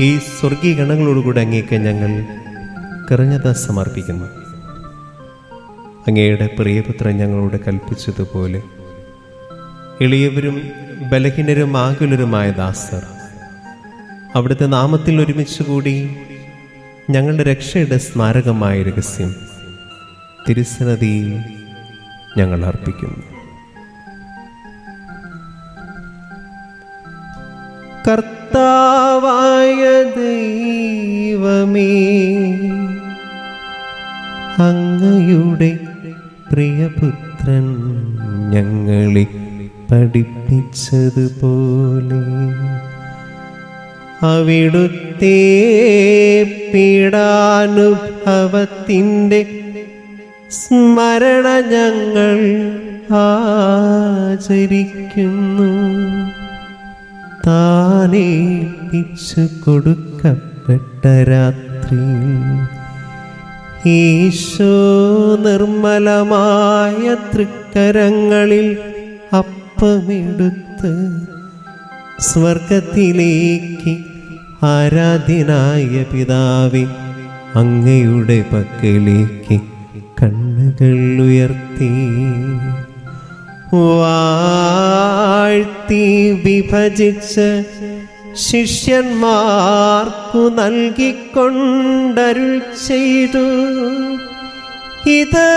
ഈ സ്വർഗീയ ഗണങ്ങളോടുകൂടി അങ്ങേക്ക് ഞങ്ങൾ കൃതജ്ഞത സമർപ്പിക്കുന്നു. അങ്ങയുടെ പ്രിയപുത്രൻ ഞങ്ങളോട് കൽപ്പിച്ചതുപോലെ എളിയവരും ബലഹീനരും ആകുലരുമായ ദാസർ അവിടുത്തെ നാമത്തിൽ ഒരുമിച്ച് കൂടി ഞങ്ങളുടെ രക്ഷയുടെ സ്മാരകമായ രഹസ്യം തിരുസന്നിധിയിൽ ഞങ്ങൾ അർപ്പിക്കുന്നു. കർത്താവായ ദൈവമേ, അങ്ങയുടെ പ്രിയപുത്രൻ ഞങ്ങളെ പഠിപ്പിച്ചതുപോലെ അവിടുത്തെ പീഡാനുഭവത്തിൻ്റെ സ്മരണ ഞങ്ങൾ ആചരിക്കുന്നു. താനേൽപ്പിച്ചു കൊടുക്കപ്പെട്ട രാത്രി ഈശോ നിർമ്മലമായ തൃക്കരങ്ങളിൽ അപ്പമെടുത്ത് സ്വർഗത്തിലേക്ക് ആരാധ്യനായ പിതാവേ അങ്ങയുടെ പക്കലേക്ക് കണ്ണുകൾ ഉയർത്തി വാഴ്ത്തി വിഭജിച്ച് ശിഷ്യന്മാർക്കു നൽകിക്കൊണ്ടരുൾ ചെയ്തു. ഇത്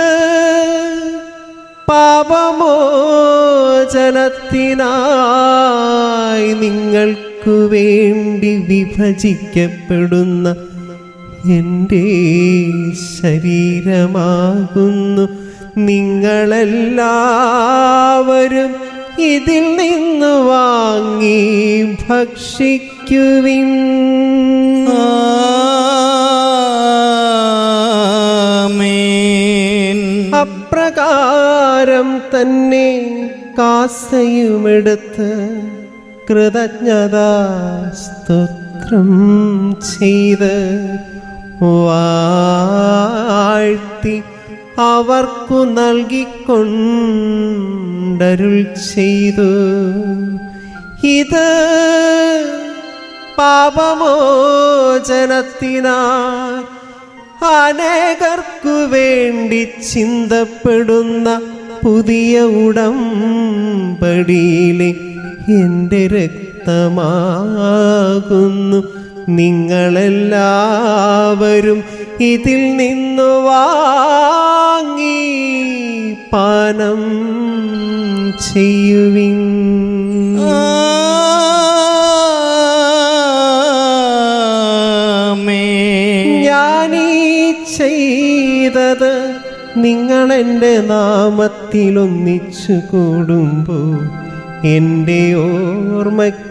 പാപമോചനത്തിനായി നിങ്ങൾക്കു വേണ്ടി വിഭജിക്കപ്പെടുന്ന എൻ്റെ ശരീരമാകുന്നു. നിങ്ങളെല്ലാവരും ഇതിൽ നിന്ന് വാങ്ങി ഭക്ഷിക്കുവിൻ. ആമേൻ. അപ്രകാരം തന്നെ കാസയുമെടുത്ത് കൃതജ്ഞതാ സ്തോത്രം ചെയ്ത് വാഴ്ത്തി അവർക്കു നൽകിക്കൊണ്ടരുൾ ചെയ്തു. ഇത് പാപമോചനത്തിനായി അനേകർക്കു വേണ്ടി ചിന്തപ്പെടുന്ന പുതിയ ഉടമ്പടിയിലെ എൻ്റെ രക്തമാകുന്നു. നിങ്ങളെല്ലാവരും ഇതിൽ നിന്നു വാങ്ങി പാനം ചെയ്യുവിൻ. ഞാനീ ചെയ്തത് നിങ്ങളെൻ്റെ നാമത്തിലൊന്നിച്ചു കൂടുമ്പോൾ എൻ്റെ ഓർമ്മയ്ക്കായി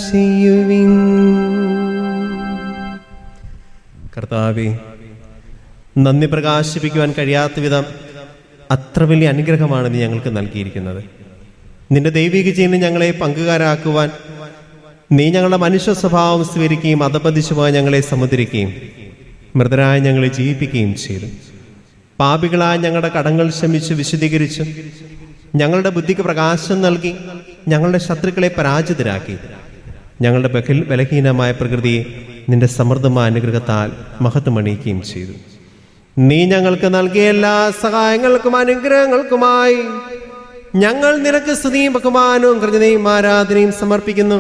ചെയ്യുവിൻ. കർത്താവേ, നന്ദി പ്രകാശിപ്പിക്കുവാൻ കഴിയാത്ത വിധം അത്ര വലിയ അനുഗ്രഹമാണ് നീ ഞങ്ങൾക്ക് നൽകിയിരിക്കുന്നത്. നിന്റെ ദൈവിക ജീവന് ഞങ്ങളെ പങ്കുകാരാക്കുവാൻ നീ ഞങ്ങളുടെ മനുഷ്യ സ്വഭാവം സ്വീകരിക്കുകയും അധപതിച്ചു പോയി ഞങ്ങളെ സമുദ്രിക്കുകയും മൃതരായ ഞങ്ങളെ ജീവിപ്പിക്കുകയും ചെയ്തു. പാപികളായ ഞങ്ങളുടെ കടങ്ങൾ ക്ഷമിച്ച് വിശദീകരിച്ചു ഞങ്ങളുടെ ബുദ്ധിക്ക് പ്രകാശം നൽകി ഞങ്ങളുടെ ശത്രുക്കളെ പരാജിതരാക്കി ഞങ്ങളുടെ ബലഹീനമായ പ്രകൃതിയെ നിന്റെ സമൃദ്ധമായ അനുഗ്രഹത്താൽ മഹത്വമണിയിക്കുകയും ചെയ്തു. നീ ഞങ്ങൾക്ക് നൽകിയ എല്ലാ സഹായങ്ങൾക്കും അനുഗ്രഹങ്ങൾക്കുമായി ഞങ്ങൾ നിനക്ക് സ്തുതിയും ബഹുമാനവും കൃതജ്ഞതയും ആരാധനയും സമർപ്പിക്കുന്നു,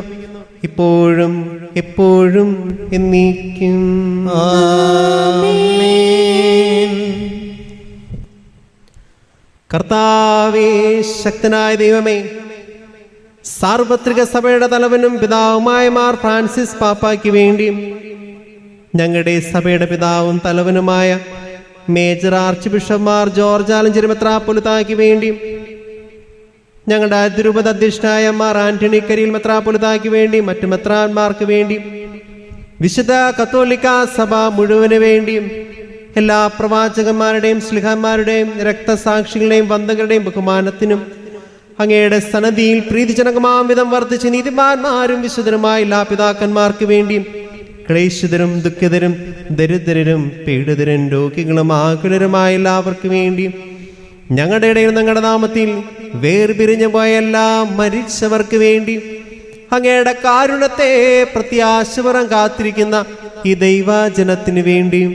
ഇപ്പോഴും എപ്പോഴും എന്നേക്കും. കർത്താവേ, ശക്തനായ ദൈവമേ, സാർവത്രിക സഭയുടെ തലവനും പിതാവുമായ മാർ ഫ്രാൻസിസ് പാപ്പായ്ക്ക് വേണ്ടിയും ഞങ്ങളുടെ സഭയുടെ പിതാവും തലവനുമായ major archbishop Mar George Alencherry മെത്രാപ്പൊലിത്തായ്ക്ക് വേണ്ടിയും ഞങ്ങളുടെ അതിരൂപത അധ്യക്ഷനായ മാർ ആന്റണി കരിയിൽ മെത്രാപ്പൊലിത്തായ്ക്ക് വേണ്ടിയും മറ്റു മെത്രാന്മാർക്ക് വേണ്ടിയും വിശുദ്ധ കത്തോലിക്ക സഭ മുഴുവന് വേണ്ടിയും എല്ലാ പ്രവാചകന്മാരുടെയും സ്ലിഹന്മാരുടെയും രക്തസാക്ഷികളുടെയും വന്ദകരുടെയും ബഹുമാനത്തിനും അങ്ങയുടെ സന്നദ്ധിയിൽ പ്രീതിജനകമാം വിധം വർദ്ധിച്ച് നീതിമാന്മാരും വിശുദ്ധരുമായ എല്ലാ പിതാക്കന്മാർക്ക് വേണ്ടിയും ക്ലേശിതരും ദുഃഖിതരും ദരിദ്രരും പീഡിതരും രോഗികളും ആകുലരുമായ എല്ലാവർക്കു വേണ്ടിയും ഞങ്ങളുടെ ഇടയിൽ ഞങ്ങളുടെ നാമത്തിൽ വേർപിരിഞ്ഞു പോയ എല്ലാ മരിച്ചവർക്ക് വേണ്ടിയും അങ്ങയുടെ കാരുണ്യത്തെ പ്രത്യാശപരം കാത്തിരിക്കുന്ന ഈ ദൈവജനത്തിന് വേണ്ടിയും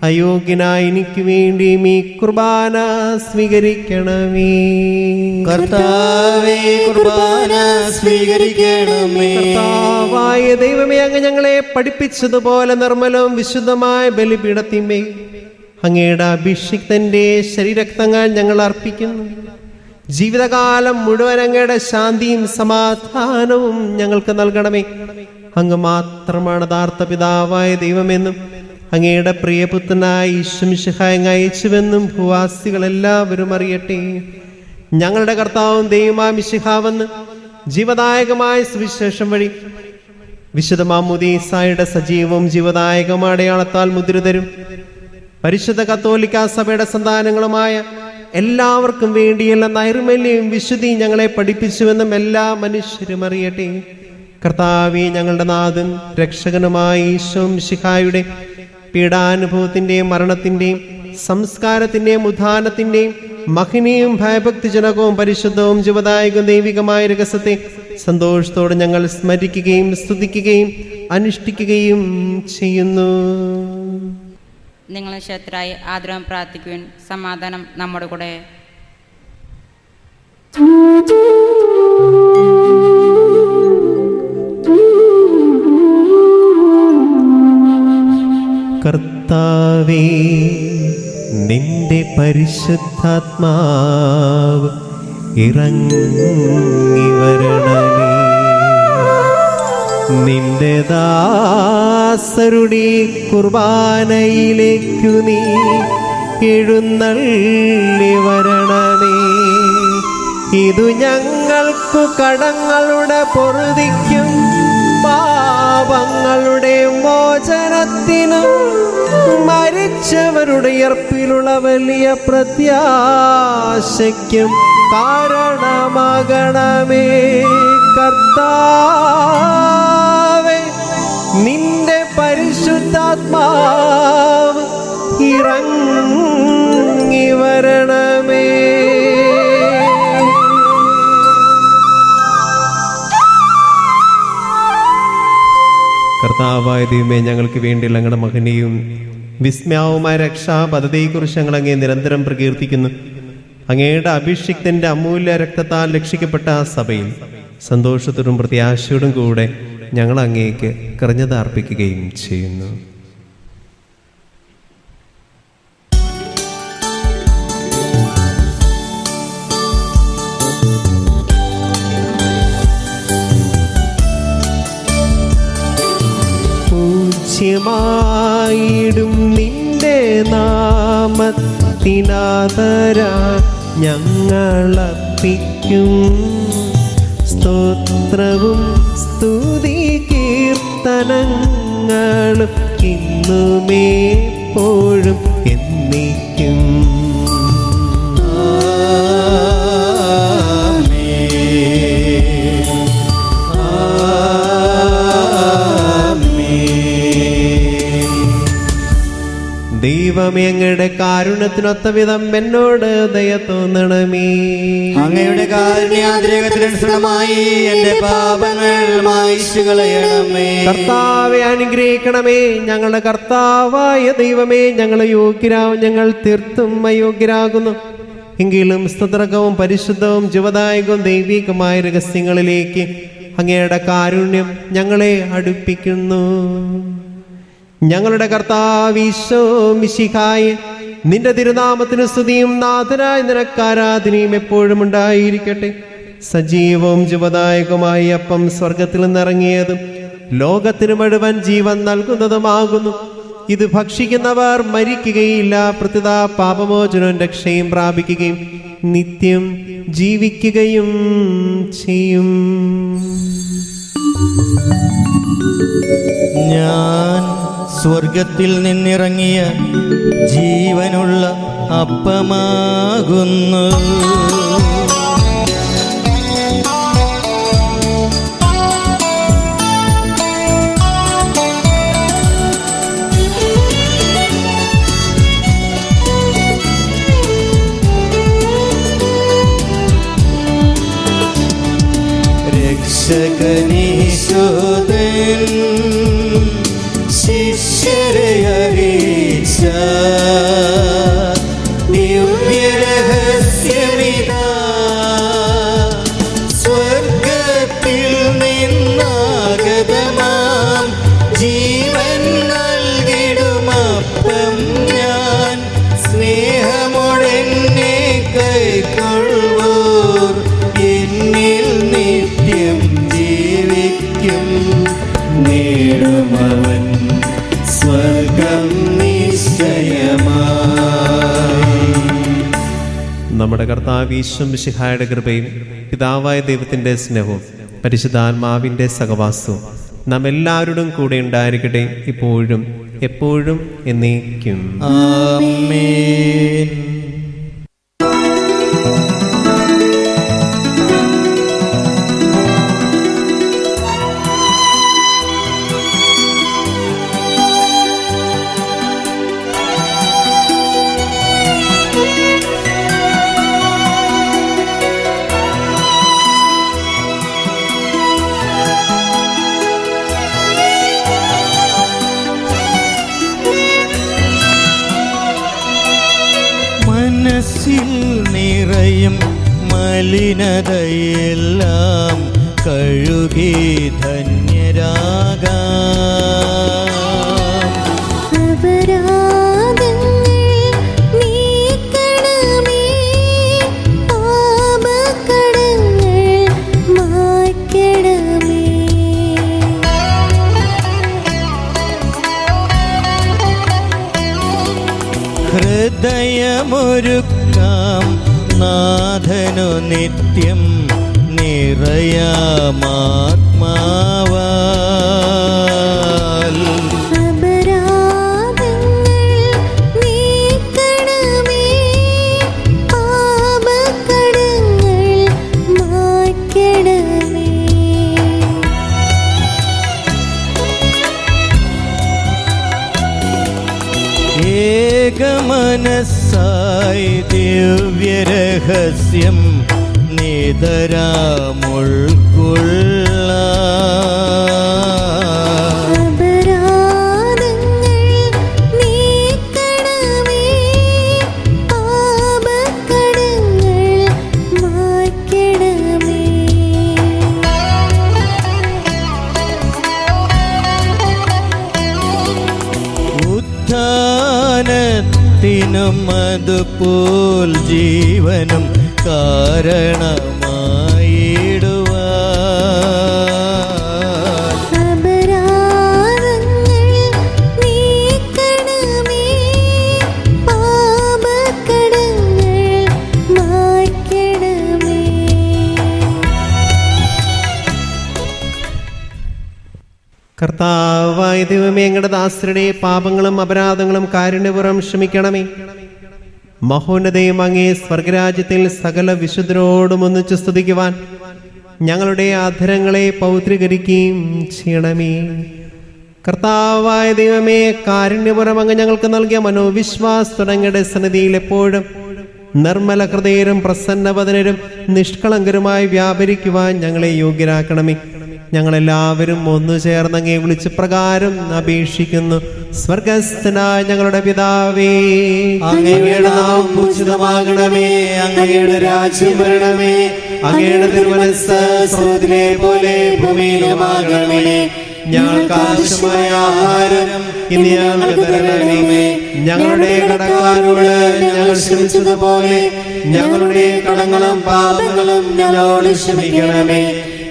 അയോഗ്യനായ എനിക്ക് വേണ്ടിയും ഈ കുർബാന സ്വീകരിക്കണമേ. കർത്താവേ, കുർബാന സ്വീകരിക്കണമേ. കർത്താവായ ദൈവമേ, അങ്ങ് ഞങ്ങളെ പഠിപ്പിച്ചതുപോലെ നിർമ്മലവും വിശുദ്ധമായ ബലിപീഠത്തിന്മേൽ അങ്ങയുടെ അഭിഷിക്തന്റെ ശരീരക്തങ്ങൾ ഞങ്ങൾ അർപ്പിക്കുന്നു. ജീവിതകാലം മുഴുവൻ അങ്ങയുടെ ശാന്തിയും സമാധാനവും ഞങ്ങൾക്ക് നൽകണമേ. അങ്ങ് മാത്രമാണ് യഥാർത്ഥ പിതാവായ ദൈവമെന്നും അങ്ങയുടെ പ്രിയപുത്രനായ ഈശ്വമിശിഹായ അങ്ങ് അയച്ചുവെന്നും ഭൂവാസികളെല്ലാവരും അറിയട്ടെ. ഞങ്ങളുടെ കർത്താവും ദൈവമായ മിശിഹാവെന്ന് ജീവദായകമായ സുവിശേഷം വഴി വിശുദ്ധ മാമോദീസായുടെ സജീവവും ജീവദായകമായ അടയാളത്താൽ മുദ്രിതരും പരിശുദ്ധ കത്തോലിക്ക സഭയുടെ സന്താനങ്ങളുമായ എല്ലാവർക്കും വേണ്ടിയുള്ള നൈർമല്യവും വിശുദ്ധിയും ഞങ്ങളെ പഠിപ്പിച്ചുവെന്നും എല്ലാ മനുഷ്യരും അറിയട്ടെ. കർത്താവേ, ഞങ്ങളുടെ നാഥൻ രക്ഷകനുമായ ഈശോ മിശിഹായുടെ പീഡാനുഭവത്തിന്റെയും മരണത്തിന്റെയും സംസ്കാരത്തിന്റെയും ഉത്ഥാനത്തിന്റെയും മഹിനിയും ഭയഭക്തിജനകവും പരിശുദ്ധവും ജീവദായകവും ദൈവികമായ രഹസ്യത്തെ സന്തോഷത്തോടെ ഞങ്ങൾ സ്മരിക്കുകയും സ്തുതിക്കുകയും അനുഷ്ഠിക്കുകയും ചെയ്യുന്നു. നിങ്ങൾ ശത്രായി ആദരവും പ്രാർത്ഥിക്കുവാൻ. സമാധാനം നമ്മുടെ കൂടെ. കർത്താവേ, നിന്റെ പരിശുദ്ധാത്മാവ് ഇറങ്ങി വരണമേ. നിന്റെ ദാസരുടെ കുർബാനയിലേക്കു നീ എഴുന്നള്ളി വരണമേ. ഇതു ഞങ്ങൾക്കു കടങ്ങളുടെ പൊറുതിക്കും പാപങ്ങളുടെ മോചനത്തിനും മരിച്ചവരുടെ ഉയർപ്പിലുള്ള വലിയ പ്രത്യാശയ്ക്കും കാരണമാകണമേ. കർത്താവേ, നിന്റെ പരിശുദ്ധാത്മാവ് ഇറങ്ങി വരണമേ. കർത്താവായ ദൈവമേ, ഞങ്ങൾക്ക് വേണ്ടിയുള്ള ഞങ്ങളുടെ മകനെയും വിസ്മയവുമായ രക്ഷാപദ്ധതിയെക്കുറിച്ച് ഞങ്ങൾ അങ്ങേ നിരന്തരം പ്രകീർത്തിക്കുന്നു. അങ്ങയുടെ അഭിഷിക്തന്റെ അമൂല്യ രക്തത്താൽ രക്ഷിക്കപ്പെട്ട ആ സഭയിൽ സന്തോഷത്തോടും പ്രത്യാശയോടും കൂടെ ഞങ്ങൾ അങ്ങേക്ക് കൃതജ്ഞത അർപ്പിക്കുകയും ചെയ്യുന്നു. പൂജ്യമായിടും നിന്റെ നാമത്തിനാദര ഞങ്ങളർപ്പിക്കും. സ്തോത്രവും സ്തുതി കീർത്തനങ്ങളും ഇന്നുമേപ്പോഴും എന്നേക്കും. ദൈവമേ, അങ്ങയുടെ കാരുണ്യത്തിനൊത്ത വിധം എന്നോട് ദയ തോന്നണമേ. അങ്ങയുടെ കാരുണ്യാതിരേകത്തിനനുസൃതമായി എന്റെ പാപങ്ങൾ മായ്ച്ചു കളയണമേ. കർത്താവെ അനുഗ്രഹിക്കണമേ. ഞങ്ങളുടെ കർത്താവായ ദൈവമേ, ഞങ്ങൾ യോഗ്യരാവും, ഞങ്ങൾ തീർത്തും അയോഗ്യരാകുന്നു. എങ്കിലും സ്തുത്രകവും പരിശുദ്ധവും ജീവദായകവും ദൈവികമായ രഹസ്യങ്ങളിലേക്ക് അങ്ങയുടെ കാരുണ്യം ഞങ്ങളെ അടുപ്പിക്കുന്നു. ഞങ്ങളുടെ കർത്താവ് ഈശോ മിശിഹായേ, നിന്റെ തിരുനാമത്തിന് സ്തുതിയും നാഥനായ നിനക്ക് ആരാധനയും എപ്പോഴും ഉണ്ടായിരിക്കട്ടെ. സജീവവും ജീവദായകവുമായ അപ്പം സ്വർഗത്തിൽ നിന്നിറങ്ങിയതും ലോകത്തിന് മുഴുവൻ ജീവൻ നൽകുന്നതുമാകുന്നു. ഇത് ഭക്ഷിക്കുന്നവർ മരിക്കുകയില്ല, പ്രത്യുത പാപമോചനവും രക്ഷയും പ്രാപിക്കുകയും നിത്യം ജീവിക്കുകയും ചെയ്യും. ഞാൻ സ്വർഗത്തിൽ നിന്നിറങ്ങിയ ജീവനുള്ള അപ്പമാകുന്നു. രക്ഷകനീശോദൻ ശിഷ്യരെ അറിയിച്ച ദിവ്യരഹസ്യമിതാ, സ്വർഗത്തിൽ നിന്നാഗതമാം ജീവൻ നൽകിടുമപ്പം ഞാൻ, സ്നേഹമോടെന്നെ കൈക്കൊള്ളുവോർ എന്നിൽ നിത്യം ജീവിക്കും, നേടുമവൻ സ്വർഗം നിശ്ചയമായി. നമ്മുടെ കർത്താവ് ഈശോ മിശിഹായുടെ കൃപയും പിതാവായ ദൈവത്തിൻ്റെ സ്നേഹവും പരിശുദ്ധാത്മാവിൻ്റെ സഹവാസവും നാം എല്ലാവരോടും കൂടെ ഉണ്ടായിരിക്കട്ടെ, ഇപ്പോഴും എപ്പോഴും എന്നേക്കും. ആമേൻ. മനസ്സിൽ നിറയും മലിനതയെല്ലാം കഴുകി ധന്യരാകാം. അപരാധങ്ങൾ നീക്കണമേ, പാപക്കടങ്ങൾ മായ്ക്കണമേ. ഹൃദയമൊരുക്കാം നാഥനു നിത്യം നിറയാമാത്മാവാൽ. അപരാധങ്ങൾ നീക്കണമേ, പാപക്കടങ്ങൾ മായ്ക്കണമേ. ഏകമനസ്സായി ദിവ്യരഹസ്യം നിതരാമുൾക്കൊള്ളാം. അപരാധങ്ങൾ നീക്കണമേ, പാപക്കടങ്ങൾ മായ്ക്കണമേ. ഉത്ഥാനത്തിനും അതുപോൽ ജീവനും കാരണമായിടുവാൻ. അപരാധങ്ങൾ നീക്കണമേ, പാപക്കടങ്ങൾ മായ്ക്കണമേ. കർത്താവായ ദൈവമേ, ഞങ്ങളുടെ ദാസരുടെ പാപങ്ങളും അപരാധങ്ങളും കാരുണ്യപൂർവ്വം ക്ഷമിക്കണമേ. മഹോന്നതയും അങ്ങേ സ്വർഗരാജ്യത്തിൽ സകല വിശുദ്ധരോടും ഒന്നിച്ച് സ്തുതിക്കുവാൻ ഞങ്ങളുടെ അധരങ്ങളെ പൗത്രീകരിക്കുകയും ചെയ്യണമേ. കർത്താവായ ദൈവമേ, കാരുണ്യപൂർവ്വം അങ്ങ് ഞങ്ങൾക്ക് നൽകിയ മനോവിശ്വാസങ്ങളുടെ സന്നിധിയിൽ എപ്പോഴും നിർമ്മല ഹൃദയരും പ്രസന്നവദനരും നിഷ്കളങ്കരുമായി വ്യാപരിക്കുവാൻ ഞങ്ങളെ യോഗ്യരാക്കണമേ. ഞങ്ങളെല്ലാവരും ഒന്നു ചേർന്ന് അങ്ങേ വിളിച്ച് പ്രകാരം അപേക്ഷിക്കുന്നു. സ്വർഗസ്ഥനായ ഞങ്ങളുടെ പിതാവേ, അങ്ങയുടെ നാമം പൂജിതമാകണമേ, അങ്ങയുടെ രാജ്യം വരണമേ, അങ്ങയുടെ തിരുമനസ്സ് സ്വർഗ്ഗത്തിലെ പോലെ ഭൂമിയിലുമാകണമേ. ഞങ്ങൾക്ക് ആവശ്യമായ ആഹാരം ഇന്ന് ഞങ്ങൾക്ക് തരണമേ. ഞങ്ങളുടെ കടക്കാരോട് ഞങ്ങൾ ക്ഷമിച്ചതുപോലെ ഞങ്ങളുടെ കടങ്ങളും പാപങ്ങളും ഞങ്ങളോട് ക്ഷമിക്കണമേ.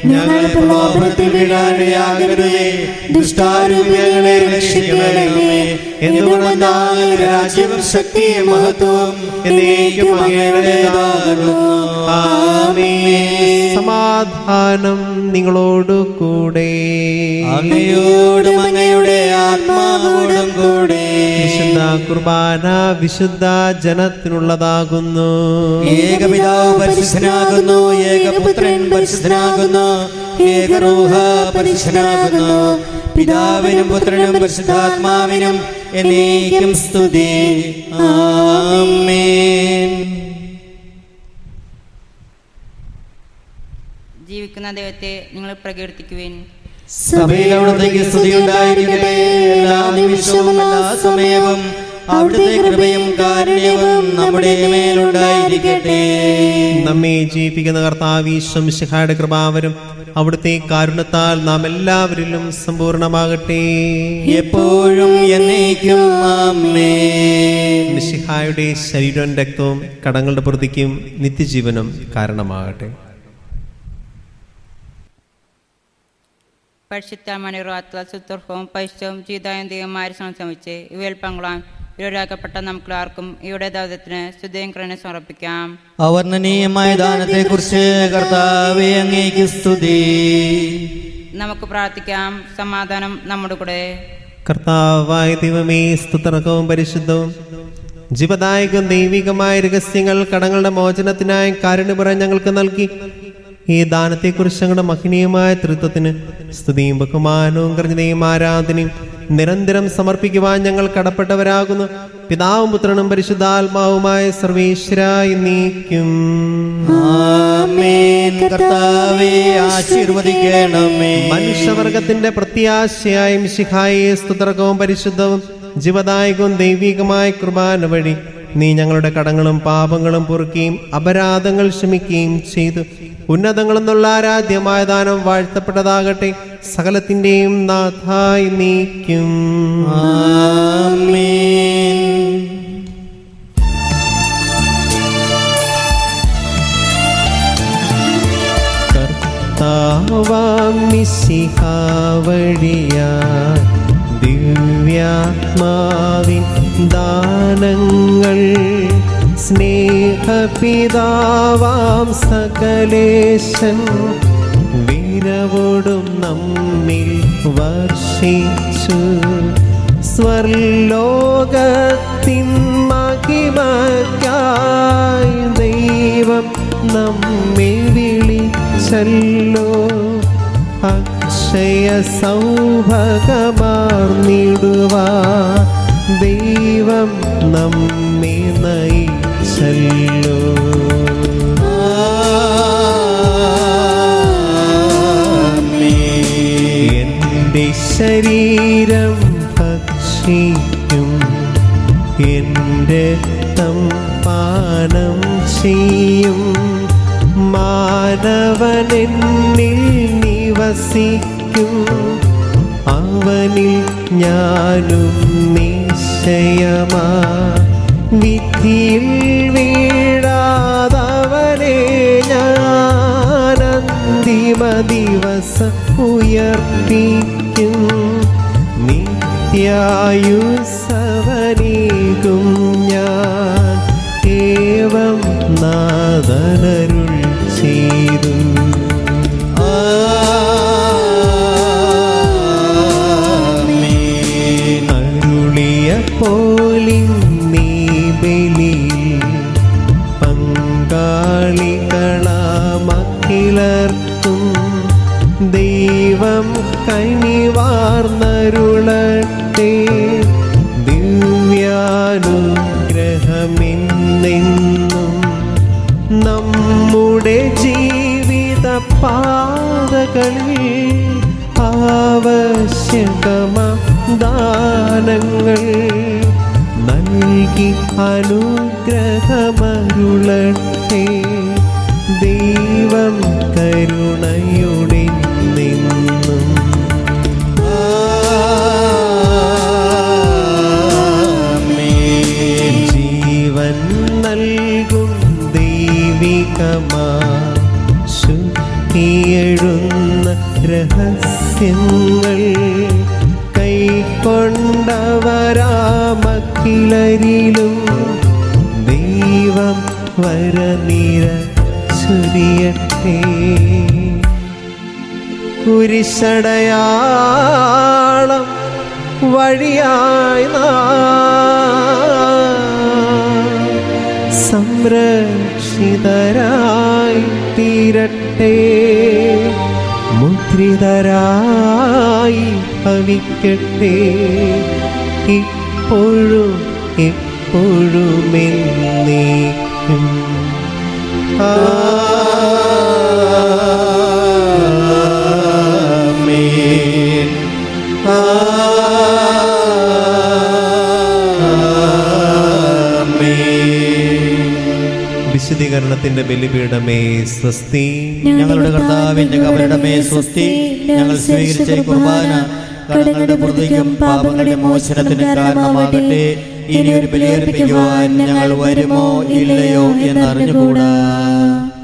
ഞങ്ങളെ പ്രലോഭനത്തിൽ വീഴാനിടയാകരുതേ. ദുഷ്ടാരൂപികളെ രക്ഷിക്കണമേ. എന്തുകൊണ്ടെന്നാൽ രാജ്യവും ശക്തിയും മഹത്വവും എന്നേക്കും അങ്ങയുടേതാകുന്നു. ആമേൻ. സമാധാനം നിങ്ങളോടു കൂടെ. അങ്ങയോടും അങ്ങയുടെ ആത്മാവോടും കൂടെ. വിശുദ്ധ കുർബാന വിശുദ്ധ ജനത്തിനുള്ളതാകുന്നു. ഏകപിതാവ് പരിശുദ്ധനാകുന്നു, ഏകപുത്രൻ പരിശുദ്ധനാകുന്നു, ഏകരൂഹ പരിശുദ്ധനാകുന്നു. പിതാവിനും പുത്രനും പരിശുദ്ധാത്മാവിനും എന്നേക്കും സ്തുതി. ആമേൻ. ജീവിക്കുന്ന ദൈവത്തെ നിങ്ങൾ പ്രകീർത്തിക്കുവിൻ. സഭയിൽ അവിടുത്തേക്ക് സ്തുതി ഉണ്ടായിരിക്കട്ടെ. എല്ലാ നിമിഷവും എല്ലാ സമയവും അവിടുത്തെ കൃപയും കാരുണ്യവും നമ്മുടെ മേലുണ്ടായിരിക്കട്ടെ. നമ്മെ ജീവിപ്പിക്കുന്ന കർത്താവ് ഈശോ മിശിഹായുടെ കൃപാവരും അവിടുത്തെ കാരുണ്യത്താൽ നാം എല്ലാവരിലും സമ്പൂർണ്ണമാകട്ടെ. എപ്പോഴും എന്നേക്കും ആമേൻ. മിശിഹായുടെ ശരീരവും രക്തവും കടങ്ങളുടെ പ്രതിക്കും നിത്യജീവനും കാരണമാകട്ടെ. പരിശുദ്ധ മണിറാത്ത സുത്തുർഹവും പരിശുദ്ധവും ജീതായും ദൈവമാരെ സംശമിച്ച് ഇവയിൽ പങ്കുളാൻ ഇവരാക്കപ്പെട്ട നമുക്കെല്ലാവർക്കും ഇവിടെ ദൗത്യത്തിന് സ്തുതിയും കൃതജ്ഞതയും സമർപ്പിക്കാം. അവർണ്ണനീയമായ ദാനത്തെ കുറിച്ച് കർത്താവേ അങ്ങേക്ക് സ്തുതി. നമുക്ക് പ്രാർത്ഥിക്കാം. സമാധാനം നമ്മുടെ കൂടെ. കർത്താവായ ദൈവമേ, സ്തുതിർഹവും പരിശുദ്ധവും ജീവദായകം ദൈവികമായ രഹസ്യങ്ങൾ കടങ്ങളുടെ മോചനത്തിനായി കാരുണ്യപുറം ഞങ്ങൾക്ക് നൽകി. ഈ ദാനത്തെക്കുറിച്ച് ഞങ്ങളുടെ മഹനീയമായ തൃത്വത്തിന് സ്തുതിയും ബഹുമാനവും കൃതജ്ഞതയും ആരാധനയും നിരന്തരം സമർപ്പിക്കുവാൻ ഞങ്ങൾ കടപ്പെട്ടവരാകുന്നു. പിതാവും പുത്രനും പരിശുദ്ധാത്മാവുമായ സർവേശ്വരായി നീക്കും. ആമേൻ. കർത്താവേ ആശീർവദിക്കണമേ. മനുഷ്യവർഗത്തിന്റെ പ്രത്യാശയായ മിശിഹായെ സ്തുതിർഹവും പരിശുദ്ധവും ജീവദായകവും ദൈവികമായ കുർബാന വഴി നീ ഞങ്ങളുടെ കടങ്ങളും പാപങ്ങളും പൊറുക്കുകയും അപരാധങ്ങൾ ക്ഷമിക്കുകയും ചെയ്തു. ഉന്നതങ്ങളെന്നുള്ള ആരാധ്യമായ ദാനം വാഴ്ത്തപ്പെട്ടതാകട്ടെ. സകലത്തിന്റെയും നാഥായി നീക്കും. ആമേൻ. കർത്താവാം മിശിഹാ വഴിയായി ദിവ്യാത്മാവിൻ ദാനങ്ങൾ സ്നേഹപിതാവാം സകലേശൻ വീരവോടും നമ്മിൽ വർഷിച്ചു. സ്വർലോകത്തിൻ മഹിമയ്ക്കായി ദൈവം നമ്മെ വിളിച്ചല്ലോ. അക്ഷയ സൗഭഗമാർന്നിടുവാ ദൈവം നമ്മെ നയിച്ചല്ലോ. എന്റെ ശരീരം ഭക്ഷിക്കും, എന്റെ രക്തം പാനം ചെയ്യും. മാനവനെന്നിൽ നിവസിക്കും, അവനിൽ ഞാനും നിശ്ചയമാ. വിധിയിൽ വീഴാതവനെ ഞാൻ അന്തിമ ദിവസം ഉയർപ്പിക്കും. നിത്യായുസ്സവനേകും ഞാൻ ഏവം നാദനരുൾ ചെയ്തു. അരുളിയ പോലിൻ നീ ബലിയിൽ പങ്കാളികളാമക്കിലർക്കും ദൈവം കനിവാർന്നരുളട്ടെ. ദിവ്യാനുഗ്രഹമെന്നെന്നും നമ്മുടെ ജീവിത പാതകളിൽ ആവശ്യകമാ ദാനങ്ങൾ നൽകി അനുഗ്രഹമരുളട്ടെ. ദൈവം കരുണയുടെ നിന്നും ജീവൻ നൽകും ദൈവികമാ ശുദ്ധിയെഴുന്ന ലോകരാമക്കിലരിലും ദൈവം വരനിര ചൊരിയട്ടെ. കുരിശടയാളം വഴിയായി സംരക്ഷിതരായി തീരട്ടെ. മുദ്രിതരായി ഭവിക്കട്ടെ. ഇപ്പോഴും എപ്പോഴും എന്നേക്കും. ആമേൻ. വിശുദ്ധീകരണത്തിന്റെ ബലിപീഠമേ സ്വസ്തി. ഞങ്ങളുടെ കർത്താവിന്റെ കബരിടമേ സ്വസ്തി. ഞങ്ങൾ സ്വീകരിച്ച ഈ കുർബാന കടങ്ങളുടെ പ്രതിക്കും പാപങ്ങളുടെ മോചനത്തിന് കാരണമാകട്ടെ. ഇനി ഒരു ബലിയർപ്പിക്കുവാൻ ഞങ്ങൾ വരുമോ ഇല്ലയോ എന്നറിഞ്ഞുകൂടാ.